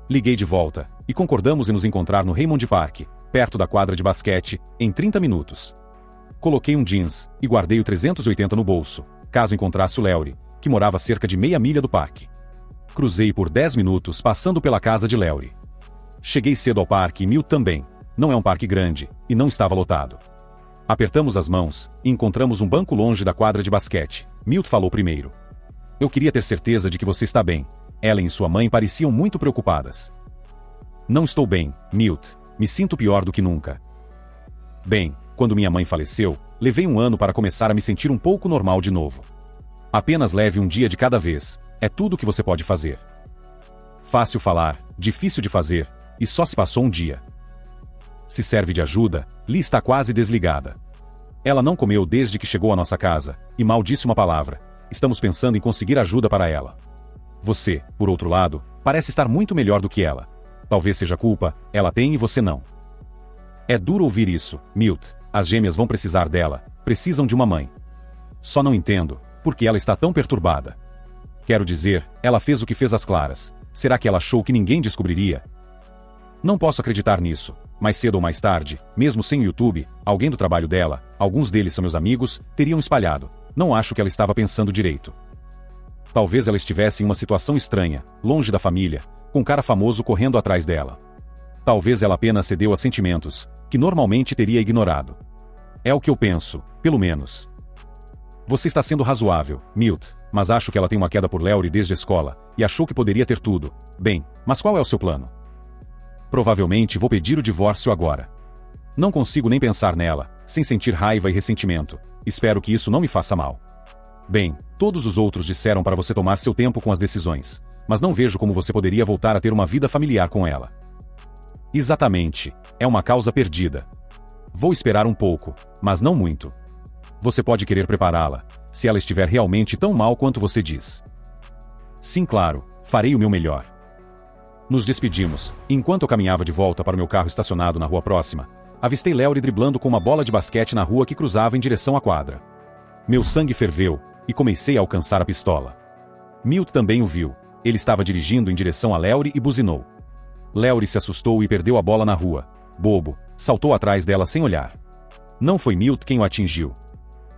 Liguei de volta, e concordamos em nos encontrar no Raymond Park, perto da quadra de basquete, em 30 minutos. Coloquei um jeans, e guardei o 380 no bolso, caso encontrasse o Leury, que morava a cerca de meia milha do parque. Cruzei por 10 minutos passando pela casa de Leury. Cheguei cedo ao parque e Milt também. Não é um parque grande, e não estava lotado. Apertamos as mãos, e encontramos um banco longe da quadra de basquete. Milt falou primeiro. Eu queria ter certeza de que você está bem. Ellen e sua mãe pareciam muito preocupadas. Não estou bem, Milt. Me sinto pior do que nunca. Bem, quando minha mãe faleceu, levei 1 ano para começar a me sentir um pouco normal de novo. Apenas leve um dia de cada vez. É tudo o que você pode fazer. Fácil falar, difícil de fazer, e só se passou um dia. Se serve de ajuda, Lee está quase desligada. Ela não comeu desde que chegou à nossa casa, e mal disse uma palavra. Estamos pensando em conseguir ajuda para ela. Você, por outro lado, parece estar muito melhor do que ela. Talvez seja culpa, ela tem e você não. É duro ouvir isso, Milt. As gêmeas vão precisar dela, precisam de uma mãe. Só não entendo, por que ela está tão perturbada. Quero dizer, ela fez o que fez às claras. Será que ela achou que ninguém descobriria? Não posso acreditar nisso. Mais cedo ou mais tarde, mesmo sem o YouTube, alguém do trabalho dela, alguns deles são meus amigos, teriam espalhado. Não acho que ela estava pensando direito. Talvez ela estivesse em uma situação estranha, longe da família, com um cara famoso correndo atrás dela. Talvez ela apenas cedeu a sentimentos, que normalmente teria ignorado. É o que eu penso, pelo menos. Você está sendo razoável, Milt, mas acho que ela tem uma queda por Leury desde a escola, e achou que poderia ter tudo. Bem, mas qual é o seu plano? Provavelmente vou pedir o divórcio agora. Não consigo nem pensar nela, sem sentir raiva e ressentimento. Espero que isso não me faça mal. Bem, todos os outros disseram para você tomar seu tempo com as decisões, mas não vejo como você poderia voltar a ter uma vida familiar com ela. Exatamente, é uma causa perdida. Vou esperar um pouco, mas não muito. Você pode querer prepará-la, se ela estiver realmente tão mal quanto você diz. Sim, claro, farei o meu melhor. Nos despedimos, e enquanto eu caminhava de volta para o meu carro estacionado na rua próxima, avistei Leury driblando com uma bola de basquete na rua que cruzava em direção à quadra. Meu sangue ferveu, e comecei a alcançar a pistola. Milt também o viu. Ele estava dirigindo em direção a Leury e buzinou. Leury se assustou e perdeu a bola na rua. Bobo, saltou atrás dela sem olhar. Não foi Milt quem o atingiu.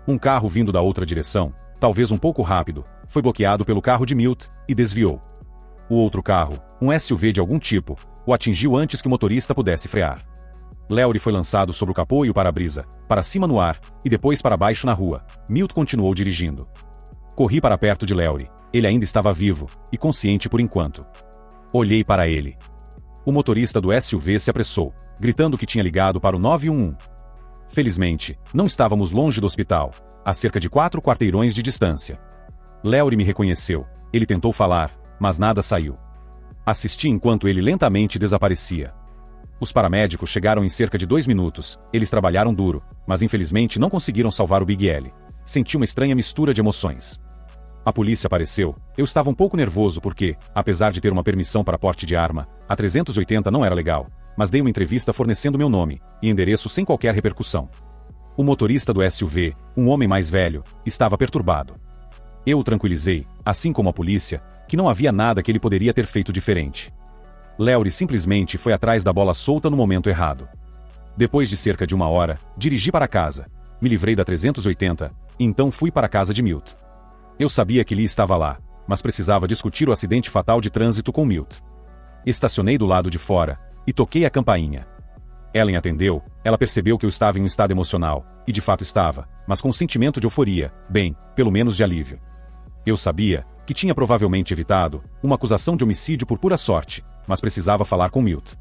Um carro vindo da outra direção, talvez um pouco rápido, foi bloqueado pelo carro de Milt e desviou. O outro carro, um SUV de algum tipo, o atingiu antes que o motorista pudesse frear. Leury foi lançado sobre o capô e o para-brisa, para cima no ar, e depois para baixo na rua. Milt continuou dirigindo. Corri para perto de Leury. Ele ainda estava vivo, e consciente por enquanto. Olhei para ele. O motorista do SUV se apressou, gritando que tinha ligado para o 911. Felizmente, não estávamos longe do hospital, a cerca de 4 quarteirões de distância. Leury me reconheceu. Ele tentou falar, mas nada saiu. Assisti enquanto ele lentamente desaparecia. Os paramédicos chegaram em cerca de 2 minutos. Eles trabalharam duro, mas infelizmente não conseguiram salvar o Big L. Senti uma estranha mistura de emoções. A polícia apareceu. Eu estava um pouco nervoso porque, apesar de ter uma permissão para porte de arma, a 380 não era legal, mas dei uma entrevista fornecendo meu nome e endereço sem qualquer repercussão. O motorista do SUV, um homem mais velho, estava perturbado. Eu o tranquilizei, assim como a polícia, que não havia nada que ele poderia ter feito diferente. Leury simplesmente foi atrás da bola solta no momento errado. Depois de cerca de 1 hora, dirigi para casa. Me livrei da 380, e então fui para a casa de Milt. Eu sabia que Lee estava lá, mas precisava discutir o acidente fatal de trânsito com Milt. Estacionei do lado de fora e toquei a campainha. Ellen atendeu. Ela percebeu que eu estava em um estado emocional, e de fato estava, mas com um sentimento de euforia, bem, pelo menos de alívio. Eu sabia que tinha provavelmente evitado uma acusação de homicídio por pura sorte, mas precisava falar com Milt.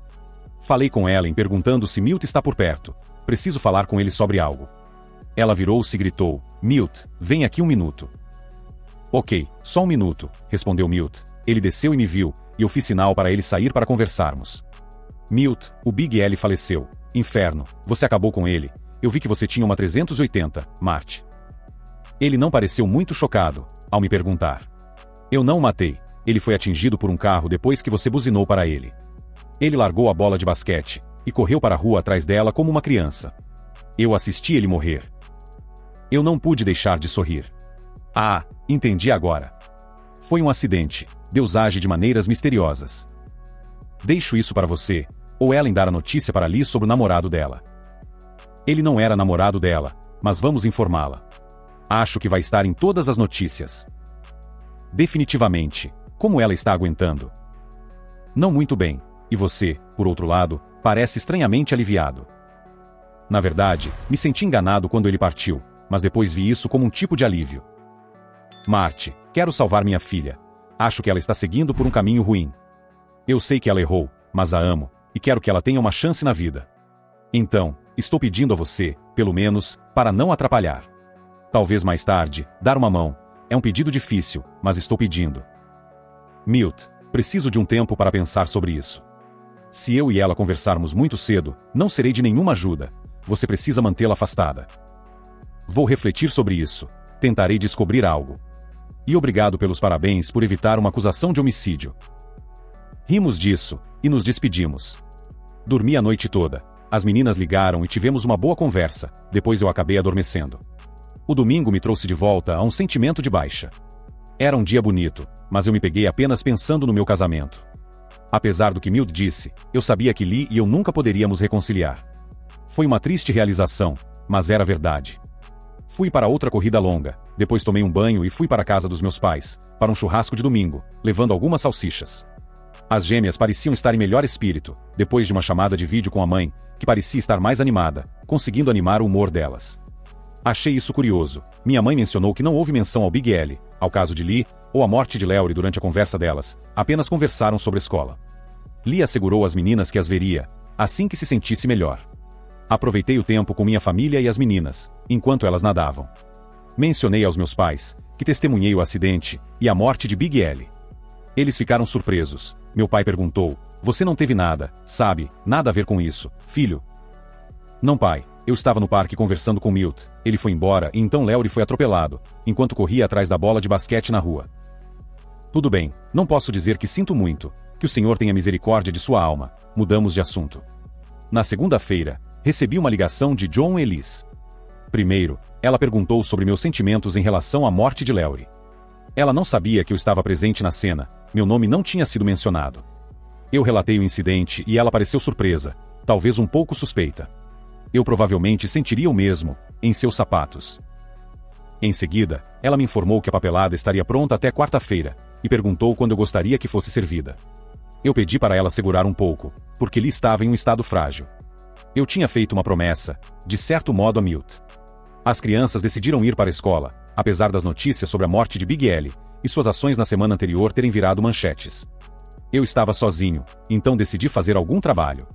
Falei com Ellen perguntando se Milt está por perto. Preciso falar com ele sobre algo. Ela virou-se e gritou: Milt, vem aqui um minuto. Ok, só um minuto, respondeu Milt. Ele desceu e me viu, e eu fiz sinal para ele sair para conversarmos. Milt, o Big L faleceu. Inferno, você acabou com ele. Eu vi que você tinha uma 380, Marte. Ele não pareceu muito chocado, ao me perguntar. Eu não o matei. Ele foi atingido por um carro depois que você buzinou para ele. Ele largou a bola de basquete e correu para a rua atrás dela como uma criança. Eu assisti ele morrer. Eu não pude deixar de sorrir. Ah, entendi agora. Foi um acidente. Deus age de maneiras misteriosas. Deixo isso para você, ou Ellen dar a notícia para Lee sobre o namorado dela. Ele não era namorado dela, mas vamos informá-la. Acho que vai estar em todas as notícias. Definitivamente. Como ela está aguentando? Não muito bem. E você, por outro lado, parece estranhamente aliviado. Na verdade, me senti enganado quando ele partiu, mas depois vi isso como um tipo de alívio. Marte, quero salvar minha filha. Acho que ela está seguindo por um caminho ruim. Eu sei que ela errou, mas a amo, e quero que ela tenha uma chance na vida. Então, estou pedindo a você, pelo menos, para não atrapalhar. Talvez mais tarde, dar uma mão. É um pedido difícil, mas estou pedindo. Milt, preciso de um tempo para pensar sobre isso. Se eu e ela conversarmos muito cedo, não serei de nenhuma ajuda. Você precisa mantê-la afastada. Vou refletir sobre isso. Tentarei descobrir algo. E obrigado pelos parabéns por evitar uma acusação de homicídio. Rimos disso, e nos despedimos. Dormi a noite toda. As meninas ligaram e tivemos uma boa conversa, depois eu acabei adormecendo. O domingo me trouxe de volta a um sentimento de baixa. Era um dia bonito, mas eu me peguei apenas pensando no meu casamento. Apesar do que Milt disse, eu sabia que Lee e eu nunca poderíamos reconciliar. Foi uma triste realização, mas era verdade. Fui para outra corrida longa, depois tomei um banho e fui para a casa dos meus pais, para um churrasco de domingo, levando algumas salsichas. As gêmeas pareciam estar em melhor espírito, depois de uma chamada de vídeo com a mãe, que parecia estar mais animada, conseguindo animar o humor delas. Achei isso curioso. Minha mãe mencionou que não houve menção ao Big L, ao caso de Lee, ou à morte de Laurie durante a conversa delas, apenas conversaram sobre a escola. Lee assegurou às meninas que as veria, assim que se sentisse melhor. Aproveitei o tempo com minha família e as meninas, enquanto elas nadavam. Mencionei aos meus pais, que testemunhei o acidente, e a morte de Big L. Eles ficaram surpresos. Meu pai perguntou: você não teve nada, sabe, nada a ver com isso, filho? Não, pai. Eu estava no parque conversando com Milt. Ele foi embora e então Laurie foi atropelado, enquanto corria atrás da bola de basquete na rua. Tudo bem, não posso dizer que sinto muito. Que o Senhor tenha misericórdia de sua alma. Mudamos de assunto. Na segunda-feira, recebi uma ligação de John e Liz. Primeiro, ela perguntou sobre meus sentimentos em relação à morte de Laurie. Ela não sabia que eu estava presente na cena. Meu nome não tinha sido mencionado. Eu relatei o incidente e ela pareceu surpresa, talvez um pouco suspeita. Eu provavelmente sentiria o mesmo, em seus sapatos. Em seguida, ela me informou que a papelada estaria pronta até quarta-feira, e perguntou quando eu gostaria que fosse servida. Eu pedi para ela segurar um pouco, porque Lee estava em um estado frágil. Eu tinha feito uma promessa, de certo modo a Milt. As crianças decidiram ir para a escola, apesar das notícias sobre a morte de Big L, e suas ações na semana anterior terem virado manchetes. Eu estava sozinho, então decidi fazer algum trabalho.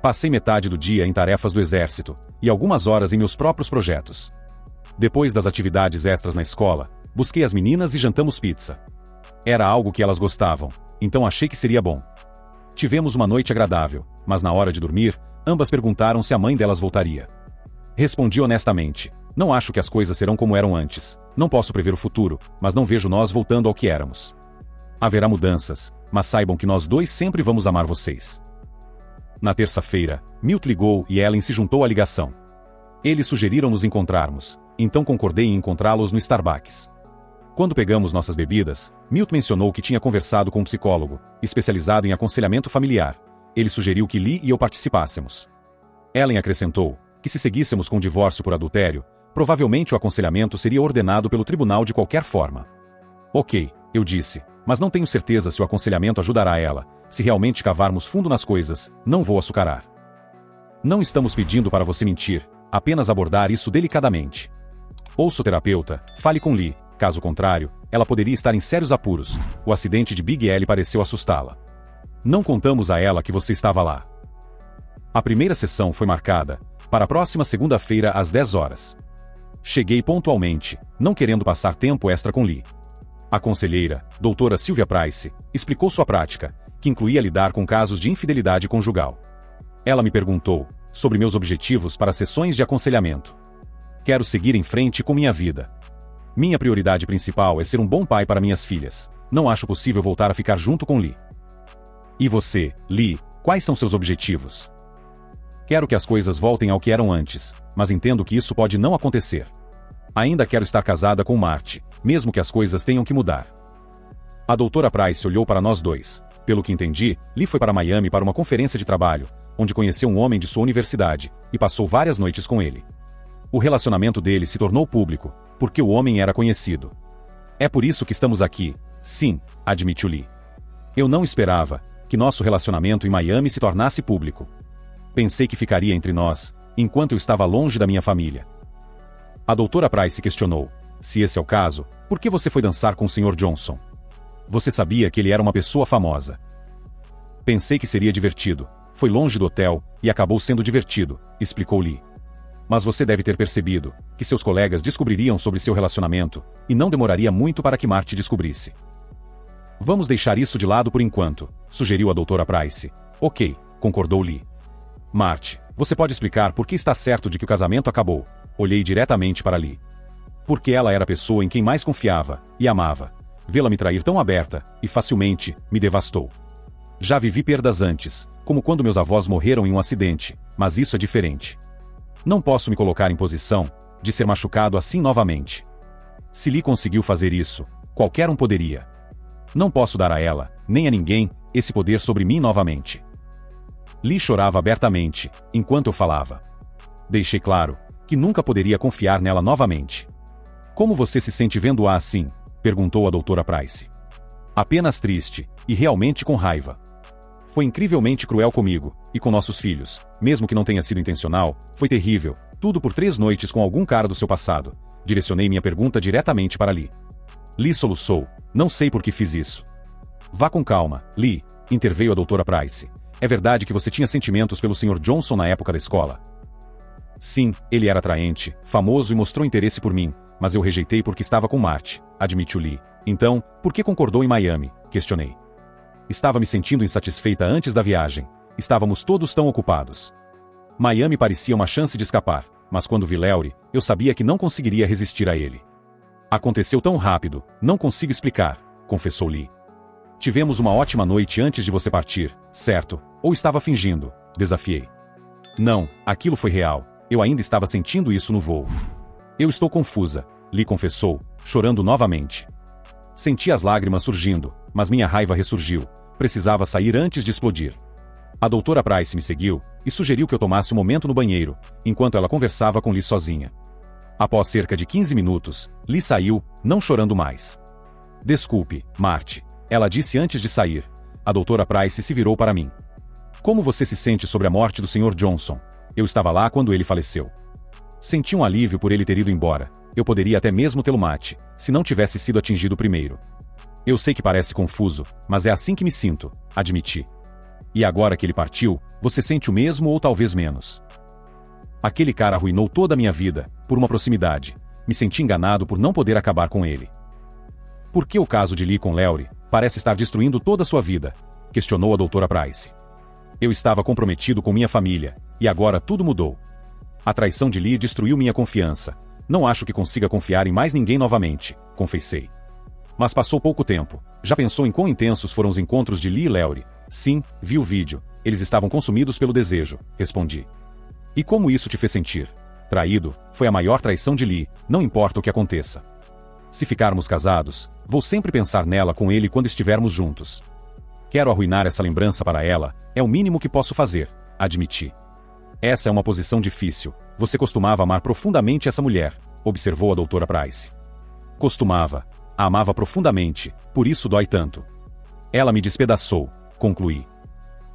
Passei metade do dia em tarefas do exército, e algumas horas em meus próprios projetos. Depois das atividades extras na escola, busquei as meninas e jantamos pizza. Era algo que elas gostavam, então achei que seria bom. Tivemos uma noite agradável, mas na hora de dormir, ambas perguntaram se a mãe delas voltaria. Respondi honestamente: não acho que as coisas serão como eram antes. Não posso prever o futuro, mas não vejo nós voltando ao que éramos. Haverá mudanças, mas saibam que nós dois sempre vamos amar vocês. Na terça-feira, Milt ligou e Ellen se juntou à ligação. Eles sugeriram nos encontrarmos, então concordei em encontrá-los no Starbucks. Quando pegamos nossas bebidas, Milt mencionou que tinha conversado com um psicólogo, especializado em aconselhamento familiar. Ele sugeriu que Lee e eu participássemos. Ellen acrescentou que se seguíssemos com o divórcio por adultério, Provavelmente o aconselhamento seria ordenado pelo tribunal de qualquer forma. Ok, eu disse, mas não tenho certeza se o aconselhamento ajudará ela. Se realmente cavarmos fundo nas coisas, não vou açucarar. Não estamos pedindo para você mentir, apenas abordar isso delicadamente. Ouça o terapeuta, fale com Lee, caso contrário, ela poderia estar em sérios apuros. O acidente de Big L pareceu assustá-la. Não contamos a ela que você estava lá. A primeira sessão foi marcada para a próxima segunda-feira às 10 horas. Cheguei pontualmente, não querendo passar tempo extra com Lee. A conselheira, doutora Sylvia Price, explicou sua prática, que incluía lidar com casos de infidelidade conjugal. Ela me perguntou sobre meus objetivos para sessões de aconselhamento. Quero seguir em frente com minha vida. Minha prioridade principal é ser um bom pai para minhas filhas. Não acho possível voltar a ficar junto com Lee. E você, Lee, quais são seus objetivos? Quero que as coisas voltem ao que eram antes, mas entendo que isso pode não acontecer. Ainda quero estar casada com Marty, mesmo que as coisas tenham que mudar. A doutora Price olhou para nós dois. Pelo que entendi, Lee foi para Miami para uma conferência de trabalho, onde conheceu um homem de sua universidade, e passou várias noites com ele. O relacionamento dele se tornou público, porque o homem era conhecido. É por isso que estamos aqui, sim, admitiu Lee. Eu não esperava que nosso relacionamento em Miami se tornasse público. Pensei que ficaria entre nós, enquanto eu estava longe da minha família. A doutora Price questionou, se esse é o caso, por que você foi dançar com o Sr. Johnson? Você sabia que ele era uma pessoa famosa. Pensei que seria divertido. Foi longe do hotel, e acabou sendo divertido, explicou Lee. Mas você deve ter percebido que seus colegas descobririam sobre seu relacionamento, e não demoraria muito para que Marty descobrisse. Vamos deixar isso de lado por enquanto, sugeriu a doutora Price. Ok, concordou Lee. Marty, você pode explicar por que está certo de que o casamento acabou? Olhei diretamente para Lee. Porque ela era a pessoa em quem mais confiava, e amava. Vê-la me trair tão aberta, e facilmente, me devastou. Já vivi perdas antes, como quando meus avós morreram em um acidente, mas isso é diferente. Não posso me colocar em posição de ser machucado assim novamente. Se Lee conseguiu fazer isso, qualquer um poderia. Não posso dar a ela, nem a ninguém, esse poder sobre mim novamente. Lee chorava abertamente, enquanto eu falava. Deixei claro que nunca poderia confiar nela novamente. Como você se sente vendo-a assim? Perguntou a doutora Price. Apenas triste, e realmente com raiva. Foi incrivelmente cruel comigo, e com nossos filhos, mesmo que não tenha sido intencional, foi terrível, tudo por 3 noites com algum cara do seu passado. Direcionei minha pergunta diretamente para Lee. Lee soluçou, não sei por que fiz isso. Vá com calma, Lee, interveio a doutora Price. É verdade que você tinha sentimentos pelo Sr. Johnson na época da escola? Sim, ele era atraente, famoso e mostrou interesse por mim, mas eu rejeitei porque estava com Marty, admitiu Lee. Então, por que concordou em Miami? Questionei. Estava me sentindo insatisfeita antes da viagem. Estávamos todos tão ocupados. Miami parecia uma chance de escapar, mas quando vi Lowry, eu sabia que não conseguiria resistir a ele. Aconteceu tão rápido, não consigo explicar, confessou Lee. Tivemos uma ótima noite antes de você partir, certo? Ou estava fingindo? Desafiei. Não, aquilo foi real. Eu ainda estava sentindo isso no voo. Eu estou confusa, Lee confessou, chorando novamente. Senti as lágrimas surgindo, mas minha raiva ressurgiu. Precisava sair antes de explodir. A doutora Price me seguiu e sugeriu que eu tomasse um momento no banheiro, enquanto ela conversava com Lee sozinha. Após cerca de 15 minutos, Lee saiu, não chorando mais. Desculpe, Marty, ela disse antes de sair. A doutora Price se virou para mim. Como você se sente sobre a morte do Sr. Johnson? Eu estava lá quando ele faleceu. Senti um alívio por ele ter ido embora. Eu poderia até mesmo tê-lo mate, se não tivesse sido atingido primeiro. Eu sei que parece confuso, mas é assim que me sinto, admiti. E agora que ele partiu, você sente o mesmo ou talvez menos? Aquele cara arruinou toda a minha vida, por uma proximidade. Me senti enganado por não poder acabar com ele. Por que o caso de Lee com Lowry parece estar destruindo toda a sua vida? Questionou a doutora Price. Eu estava comprometido com minha família, e agora tudo mudou. A traição de Lee destruiu minha confiança. Não acho que consiga confiar em mais ninguém novamente, confessei. Mas passou pouco tempo. Já pensou em quão intensos foram os encontros de Lee e Lowry? Sim, vi o vídeo. Eles estavam consumidos pelo desejo, respondi. E como isso te fez sentir? Traído, foi a maior traição de Lee, não importa o que aconteça. Se ficarmos casados, vou sempre pensar nela com ele quando estivermos juntos. Quero arruinar essa lembrança para ela, é o mínimo que posso fazer, admiti. Essa é uma posição difícil. Você costumava amar profundamente essa mulher, observou a doutora Price. Costumava. A amava profundamente, por isso dói tanto. Ela me despedaçou, concluí.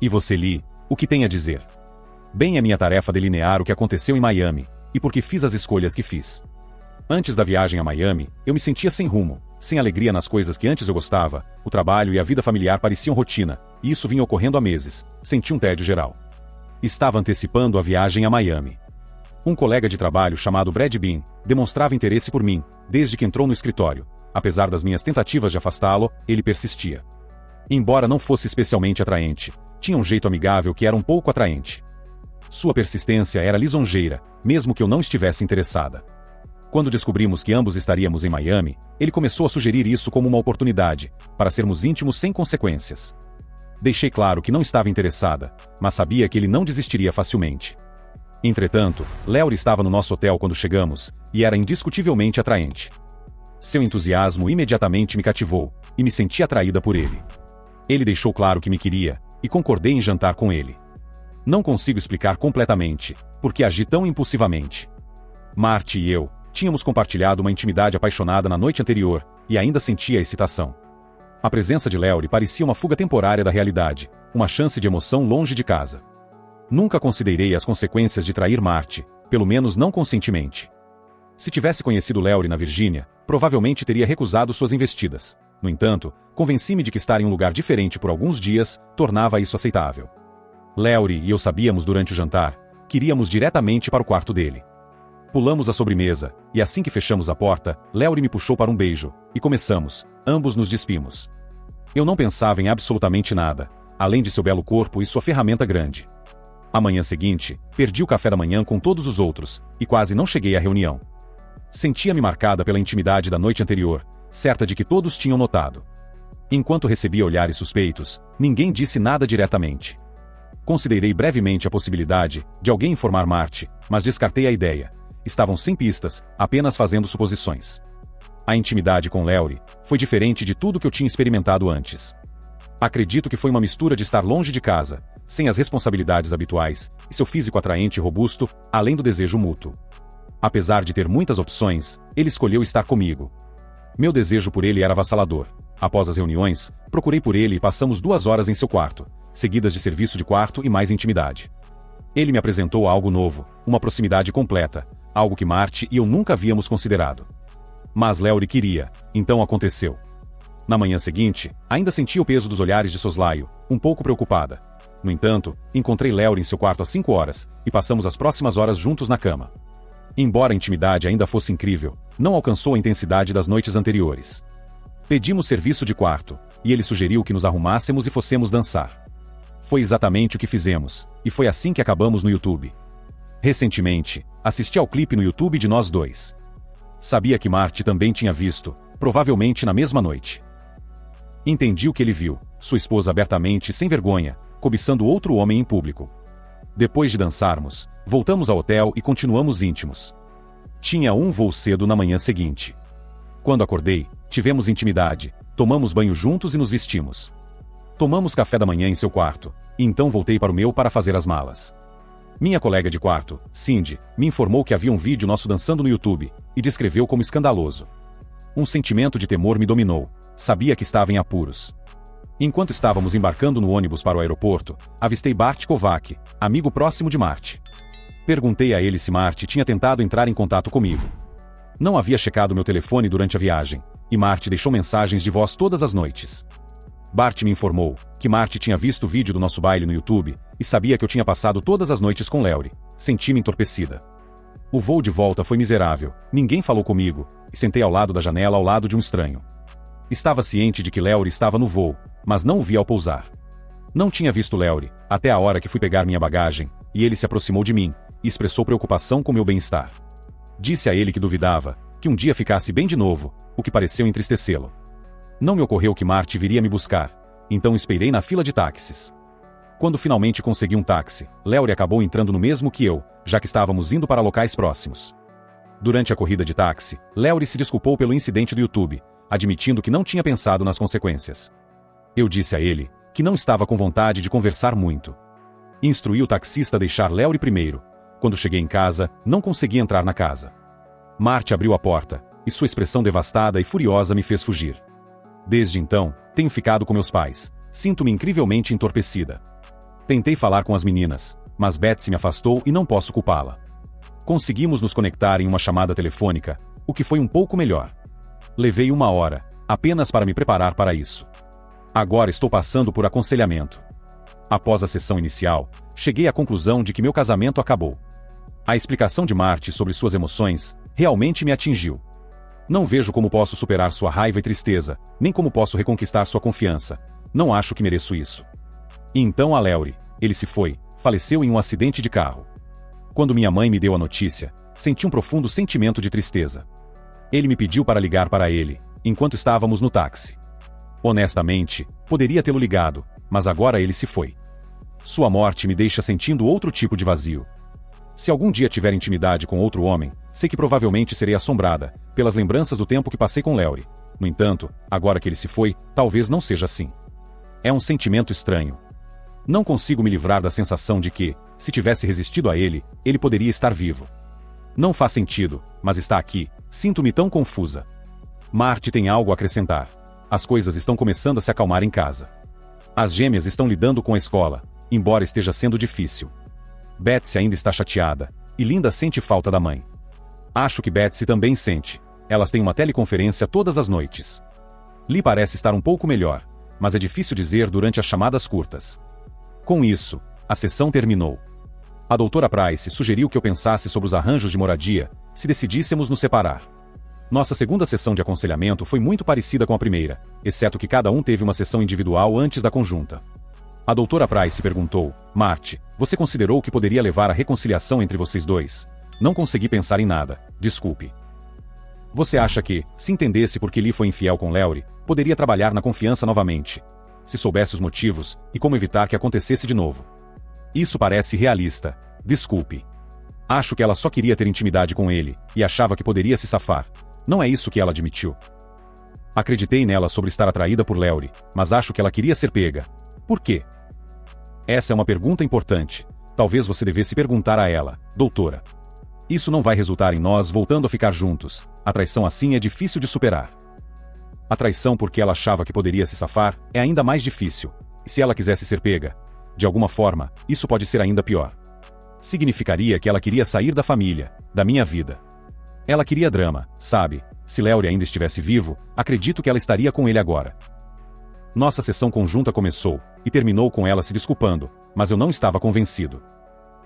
E você, Lee, o que tem a dizer? Bem, é minha tarefa delinear o que aconteceu em Miami, e por que fiz as escolhas que fiz. Antes da viagem a Miami, eu me sentia sem rumo, sem alegria nas coisas que antes eu gostava, o trabalho e a vida familiar pareciam rotina, e isso vinha ocorrendo há meses, senti um tédio geral. Estava antecipando a viagem a Miami. Um colega de trabalho chamado Brad Bean demonstrava interesse por mim, desde que entrou no escritório. Apesar das minhas tentativas de afastá-lo, ele persistia. Embora não fosse especialmente atraente, tinha um jeito amigável que era um pouco atraente. Sua persistência era lisonjeira, mesmo que eu não estivesse interessada. Quando descobrimos que ambos estaríamos em Miami, ele começou a sugerir isso como uma oportunidade, para sermos íntimos sem consequências. Deixei claro que não estava interessada, mas sabia que ele não desistiria facilmente. Entretanto, Lowry estava no nosso hotel quando chegamos, e era indiscutivelmente atraente. Seu entusiasmo imediatamente me cativou, e me senti atraída por ele. Ele deixou claro que me queria, e concordei em jantar com ele. Não consigo explicar completamente, porque agi tão impulsivamente. Marty e eu tínhamos compartilhado uma intimidade apaixonada na noite anterior, e ainda sentia excitação. A presença de Lowry parecia uma fuga temporária da realidade, uma chance de emoção longe de casa. Nunca considerei as consequências de trair Marty, pelo menos não conscientemente. Se tivesse conhecido Lowry na Virgínia, provavelmente teria recusado suas investidas. No entanto, convenci-me de que estar em um lugar diferente por alguns dias tornava isso aceitável. Lowry e eu sabíamos durante o jantar que iríamos diretamente para o quarto dele. Pulamos a sobremesa, e assim que fechamos a porta, Lowry me puxou para um beijo, e começamos, ambos nos despimos. Eu não pensava em absolutamente nada, além de seu belo corpo e sua ferramenta grande. A manhã seguinte, perdi o café da manhã com todos os outros, e quase não cheguei à reunião. Sentia-me marcada pela intimidade da noite anterior, certa de que todos tinham notado. Enquanto recebia olhares suspeitos, ninguém disse nada diretamente. Considerei brevemente a possibilidade de alguém informar Marty, mas descartei a ideia. Estavam sem pistas, apenas fazendo suposições. A intimidade com Lowry foi diferente de tudo que eu tinha experimentado antes. Acredito que foi uma mistura de estar longe de casa, sem as responsabilidades habituais, e seu físico atraente e robusto, além do desejo mútuo. Apesar de ter muitas opções, ele escolheu estar comigo. Meu desejo por ele era avassalador. Após as reuniões, procurei por ele e passamos 2 horas em seu quarto, seguidas de serviço de quarto e mais intimidade. Ele me apresentou algo novo, uma proximidade completa, algo que Marty e eu nunca havíamos considerado. Mas Lowry queria, então aconteceu. Na manhã seguinte, ainda sentia o peso dos olhares de soslaio, um pouco preocupada. No entanto, encontrei Lowry em seu quarto às 5 horas, e passamos as próximas horas juntos na cama. Embora a intimidade ainda fosse incrível, não alcançou a intensidade das noites anteriores. Pedimos serviço de quarto, e ele sugeriu que nos arrumássemos e fossemos dançar. Foi exatamente o que fizemos, e foi assim que acabamos no YouTube. Recentemente, assisti ao clipe no YouTube de nós dois. Sabia que Marty também tinha visto, provavelmente na mesma noite. Entendi o que ele viu, sua esposa abertamente sem vergonha, cobiçando outro homem em público. Depois de dançarmos, voltamos ao hotel e continuamos íntimos. Tinha um voo cedo na manhã seguinte. Quando acordei, tivemos intimidade, tomamos banho juntos e nos vestimos. Tomamos café da manhã em seu quarto, e então voltei para o meu para fazer as malas. Minha colega de quarto, Cindy, me informou que havia um vídeo nosso dançando no YouTube, e descreveu como escandaloso. Um sentimento de temor me dominou, sabia que estava em apuros. Enquanto estávamos embarcando no ônibus para o aeroporto, avistei Bart Kovac, amigo próximo de Marty. Perguntei a ele se Marty tinha tentado entrar em contato comigo. Não havia checado meu telefone durante a viagem, e Marty deixou mensagens de voz todas as noites. Bart me informou que Marty tinha visto o vídeo do nosso baile no YouTube e sabia que eu tinha passado todas as noites com Lowry. Senti-me entorpecida. O voo de volta foi miserável, ninguém falou comigo, e sentei ao lado da janela ao lado de um estranho. Estava ciente de que Lowry estava no voo, mas não o vi ao pousar. Não tinha visto Lowry, até a hora que fui pegar minha bagagem, e ele se aproximou de mim, e expressou preocupação com meu bem-estar. Disse a ele que duvidava, que um dia ficasse bem de novo, o que pareceu entristecê-lo. Não me ocorreu que Marty viria me buscar, então esperei na fila de táxis. Quando finalmente consegui um táxi, Lowry acabou entrando no mesmo que eu, já que estávamos indo para locais próximos. Durante a corrida de táxi, Lowry se desculpou pelo incidente do YouTube, admitindo que não tinha pensado nas consequências. Eu disse a ele que não estava com vontade de conversar muito. Instruí o taxista a deixar Léory primeiro. Quando cheguei em casa, não consegui entrar na casa. Marty abriu a porta, e sua expressão devastada e furiosa me fez fugir. Desde então, tenho ficado com meus pais. Sinto-me incrivelmente entorpecida. Tentei falar com as meninas, mas Betsy me afastou e não posso culpá-la. Conseguimos nos conectar em uma chamada telefônica, o que foi um pouco melhor. Levei 1 hora, apenas para me preparar para isso. Agora estou passando por aconselhamento. Após a sessão inicial, cheguei à conclusão de que meu casamento acabou. A explicação de Marty sobre suas emoções realmente me atingiu. Não vejo como posso superar sua raiva e tristeza, nem como posso reconquistar sua confiança. Não acho que mereço isso. E então a Léory, ele se foi, faleceu em um acidente de carro. Quando minha mãe me deu a notícia, senti um profundo sentimento de tristeza. Ele me pediu para ligar para ele, enquanto estávamos no táxi. Honestamente, poderia tê-lo ligado, mas agora ele se foi. Sua morte me deixa sentindo outro tipo de vazio. Se algum dia tiver intimidade com outro homem, sei que provavelmente serei assombrada pelas lembranças do tempo que passei com Léory. No entanto, agora que ele se foi, talvez não seja assim. É um sentimento estranho. Não consigo me livrar da sensação de que, se tivesse resistido a ele, ele poderia estar vivo. Não faz sentido, mas está aqui, sinto-me tão confusa. Marty tem algo a acrescentar. As coisas estão começando a se acalmar em casa. As gêmeas estão lidando com a escola, embora esteja sendo difícil. Betsy ainda está chateada, e Linda sente falta da mãe. Acho que Betsy também sente. Elas têm uma teleconferência todas as noites. Lee parece estar um pouco melhor, mas é difícil dizer durante as chamadas curtas. Com isso, a sessão terminou. A doutora Price sugeriu que eu pensasse sobre os arranjos de moradia, se decidíssemos nos separar. Nossa segunda sessão de aconselhamento foi muito parecida com a primeira, exceto que cada um teve uma sessão individual antes da conjunta. A doutora Price perguntou: Marty, você considerou que poderia levar à reconciliação entre vocês dois? Não consegui pensar em nada, desculpe. Você acha que, se entendesse por que Lee foi infiel com Léory, poderia trabalhar na confiança novamente? Se soubesse os motivos, e como evitar que acontecesse de novo? Isso parece realista, desculpe. Acho que ela só queria ter intimidade com ele, e achava que poderia se safar. Não é isso que ela admitiu. Acreditei nela sobre estar atraída por Léory, mas acho que ela queria ser pega. Por quê? Essa é uma pergunta importante. Talvez você devesse perguntar a ela, doutora. Isso não vai resultar em nós voltando a ficar juntos. A traição assim é difícil de superar. A traição porque ela achava que poderia se safar é ainda mais difícil. E se ela quisesse ser pega? De alguma forma, isso pode ser ainda pior. Significaria que ela queria sair da família, da minha vida. Ela queria drama, sabe? Se Léory ainda estivesse vivo, acredito que ela estaria com ele agora. Nossa sessão conjunta começou, e terminou com ela se desculpando, mas eu não estava convencido.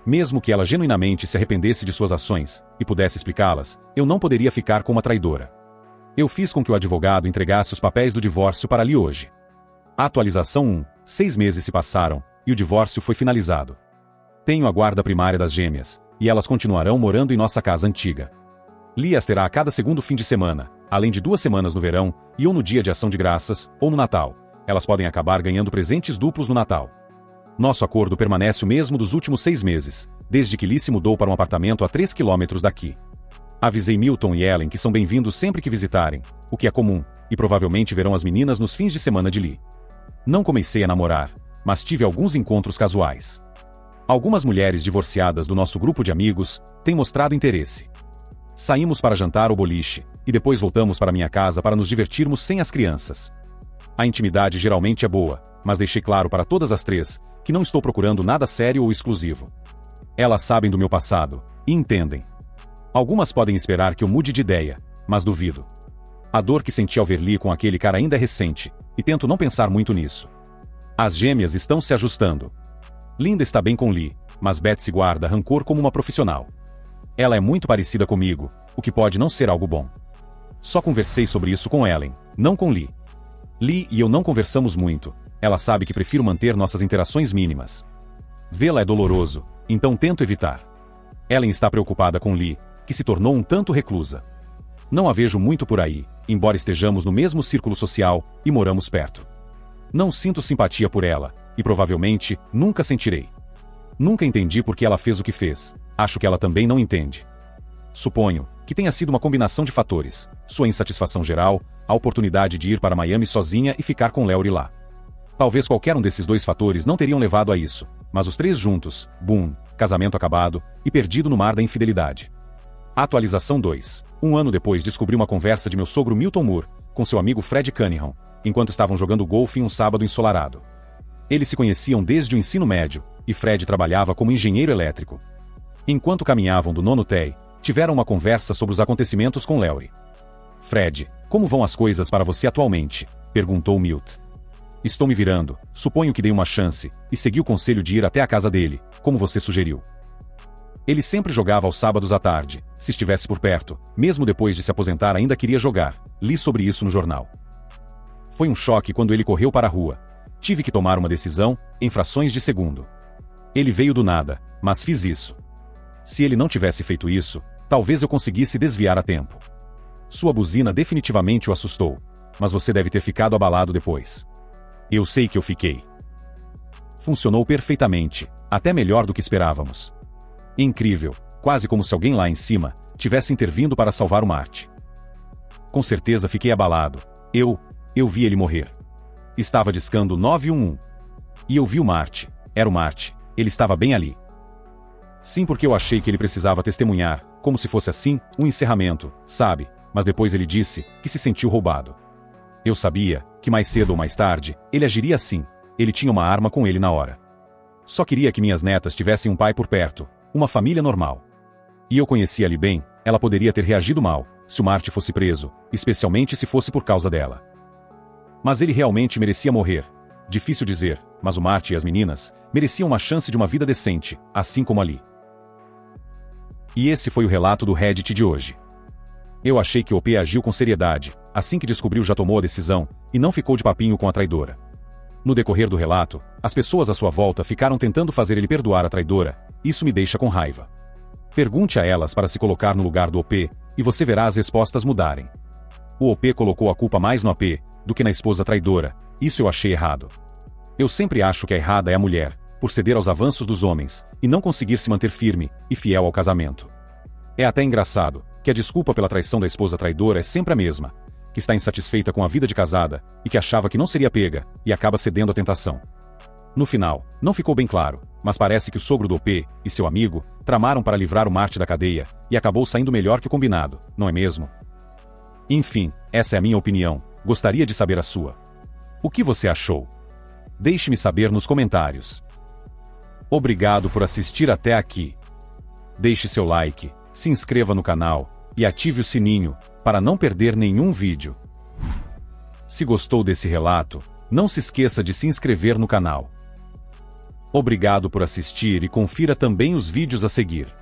Mesmo que ela genuinamente se arrependesse de suas ações, e pudesse explicá-las, eu não poderia ficar com uma traidora. Eu fiz com que o advogado entregasse os papéis do divórcio para Lee hoje. Atualização 1. 6 meses se passaram, e o divórcio foi finalizado. Tenho a guarda primária das gêmeas, e elas continuarão morando em nossa casa antiga. Lee as terá a cada segundo fim de semana, além de 2 semanas no verão, e ou no dia de ação de graças, ou no Natal. Elas podem acabar ganhando presentes duplos no Natal. Nosso acordo permanece o mesmo dos últimos 6 meses, desde que Lee se mudou para um apartamento a 3 quilômetros daqui. Avisei Milton e Ellen que são bem-vindos sempre que visitarem, o que é comum, e provavelmente verão as meninas nos fins de semana de Lee. Não comecei a namorar, mas tive alguns encontros casuais. Algumas mulheres divorciadas do nosso grupo de amigos têm mostrado interesse. Saímos para jantar ou boliche, e depois voltamos para minha casa para nos divertirmos sem as crianças. A intimidade geralmente é boa, mas deixei claro para todas as 3 que não estou procurando nada sério ou exclusivo. Elas sabem do meu passado, e entendem. Algumas podem esperar que eu mude de ideia, mas duvido. A dor que senti ao ver Lee com aquele cara ainda é recente, e tento não pensar muito nisso. As gêmeas estão se ajustando. Linda está bem com Lee, mas Betsy guarda rancor como uma profissional. Ela é muito parecida comigo, o que pode não ser algo bom. Só conversei sobre isso com Ellen, não com Lee. Lee e eu não conversamos muito. Ela sabe que prefiro manter nossas interações mínimas. Vê-la é doloroso, então tento evitar. Ellen está preocupada com Lee, que se tornou um tanto reclusa. Não a vejo muito por aí, embora estejamos no mesmo círculo social e moramos perto. Não sinto simpatia por ela, e provavelmente nunca sentirei. Nunca entendi por que ela fez o que fez. Acho que ela também não entende. Suponho que tenha sido uma combinação de fatores: sua insatisfação geral, a oportunidade de ir para Miami sozinha e ficar com Léory lá. Talvez qualquer um desses 2 fatores não teriam levado a isso, mas os três juntos, boom, casamento acabado e perdido no mar da infidelidade. Atualização 2. Um ano depois descobri uma conversa de meu sogro Milton Moore com seu amigo Fred Cunningham, enquanto estavam jogando golfe em um sábado ensolarado. Eles se conheciam desde o ensino médio, e Fred trabalhava como engenheiro elétrico. Enquanto caminhavam do nono tee, tiveram uma conversa sobre os acontecimentos com Lowry. Fred, como vão as coisas para você atualmente? Perguntou Milt. Estou me virando, suponho que dei uma chance, e segui o conselho de ir até a casa dele, como você sugeriu. Ele sempre jogava aos sábados à tarde, se estivesse por perto, mesmo depois de se aposentar ainda queria jogar, li sobre isso no jornal. Foi um choque quando ele correu para a rua. Tive que tomar uma decisão, em frações de segundo. Ele veio do nada, mas fiz isso. Se ele não tivesse feito isso, talvez eu conseguisse desviar a tempo. Sua buzina definitivamente o assustou, mas você deve ter ficado abalado depois. Eu sei que eu fiquei. Funcionou perfeitamente, até melhor do que esperávamos. Incrível, quase como se alguém lá em cima tivesse intervindo para salvar o Marte. Com certeza fiquei abalado. Eu vi ele morrer. Estava discando 911. E eu vi o Marte. Era o Marte. Ele estava bem ali. Sim, porque eu achei que ele precisava testemunhar, como se fosse assim, um encerramento, sabe? Mas depois ele disse que se sentiu roubado. Eu sabia que mais cedo ou mais tarde, ele agiria assim. Ele tinha uma arma com ele na hora. Só queria que minhas netas tivessem um pai por perto, uma família normal. E eu conhecia ali bem, ela poderia ter reagido mal, se o Marte fosse preso, especialmente se fosse por causa dela. Mas ele realmente merecia morrer. Difícil dizer, mas o Marte e as meninas mereciam uma chance de uma vida decente, assim como ali. E esse foi o relato do Reddit de hoje. Eu achei que o OP agiu com seriedade, assim que descobriu já tomou a decisão, e não ficou de papinho com a traidora. No decorrer do relato, as pessoas à sua volta ficaram tentando fazer ele perdoar a traidora, isso me deixa com raiva. Pergunte a elas para se colocar no lugar do OP, e você verá as respostas mudarem. O OP colocou a culpa mais no AP, do que na esposa traidora, isso eu achei errado. Eu sempre acho que a errada é a mulher, por ceder aos avanços dos homens, e não conseguir se manter firme e fiel ao casamento. É até engraçado, que a desculpa pela traição da esposa traidora é sempre a mesma, que está insatisfeita com a vida de casada, e que achava que não seria pega, e acaba cedendo à tentação. No final, não ficou bem claro, mas parece que o sogro do OP e seu amigo tramaram para livrar o Marte da cadeia, e acabou saindo melhor que o combinado, não é mesmo? Enfim, essa é a minha opinião, gostaria de saber a sua. O que você achou? Deixe-me saber nos comentários. Obrigado por assistir até aqui. Deixe seu like, se inscreva no canal, e ative o sininho, para não perder nenhum vídeo. Se gostou desse relato, não se esqueça de se inscrever no canal. Obrigado por assistir e confira também os vídeos a seguir.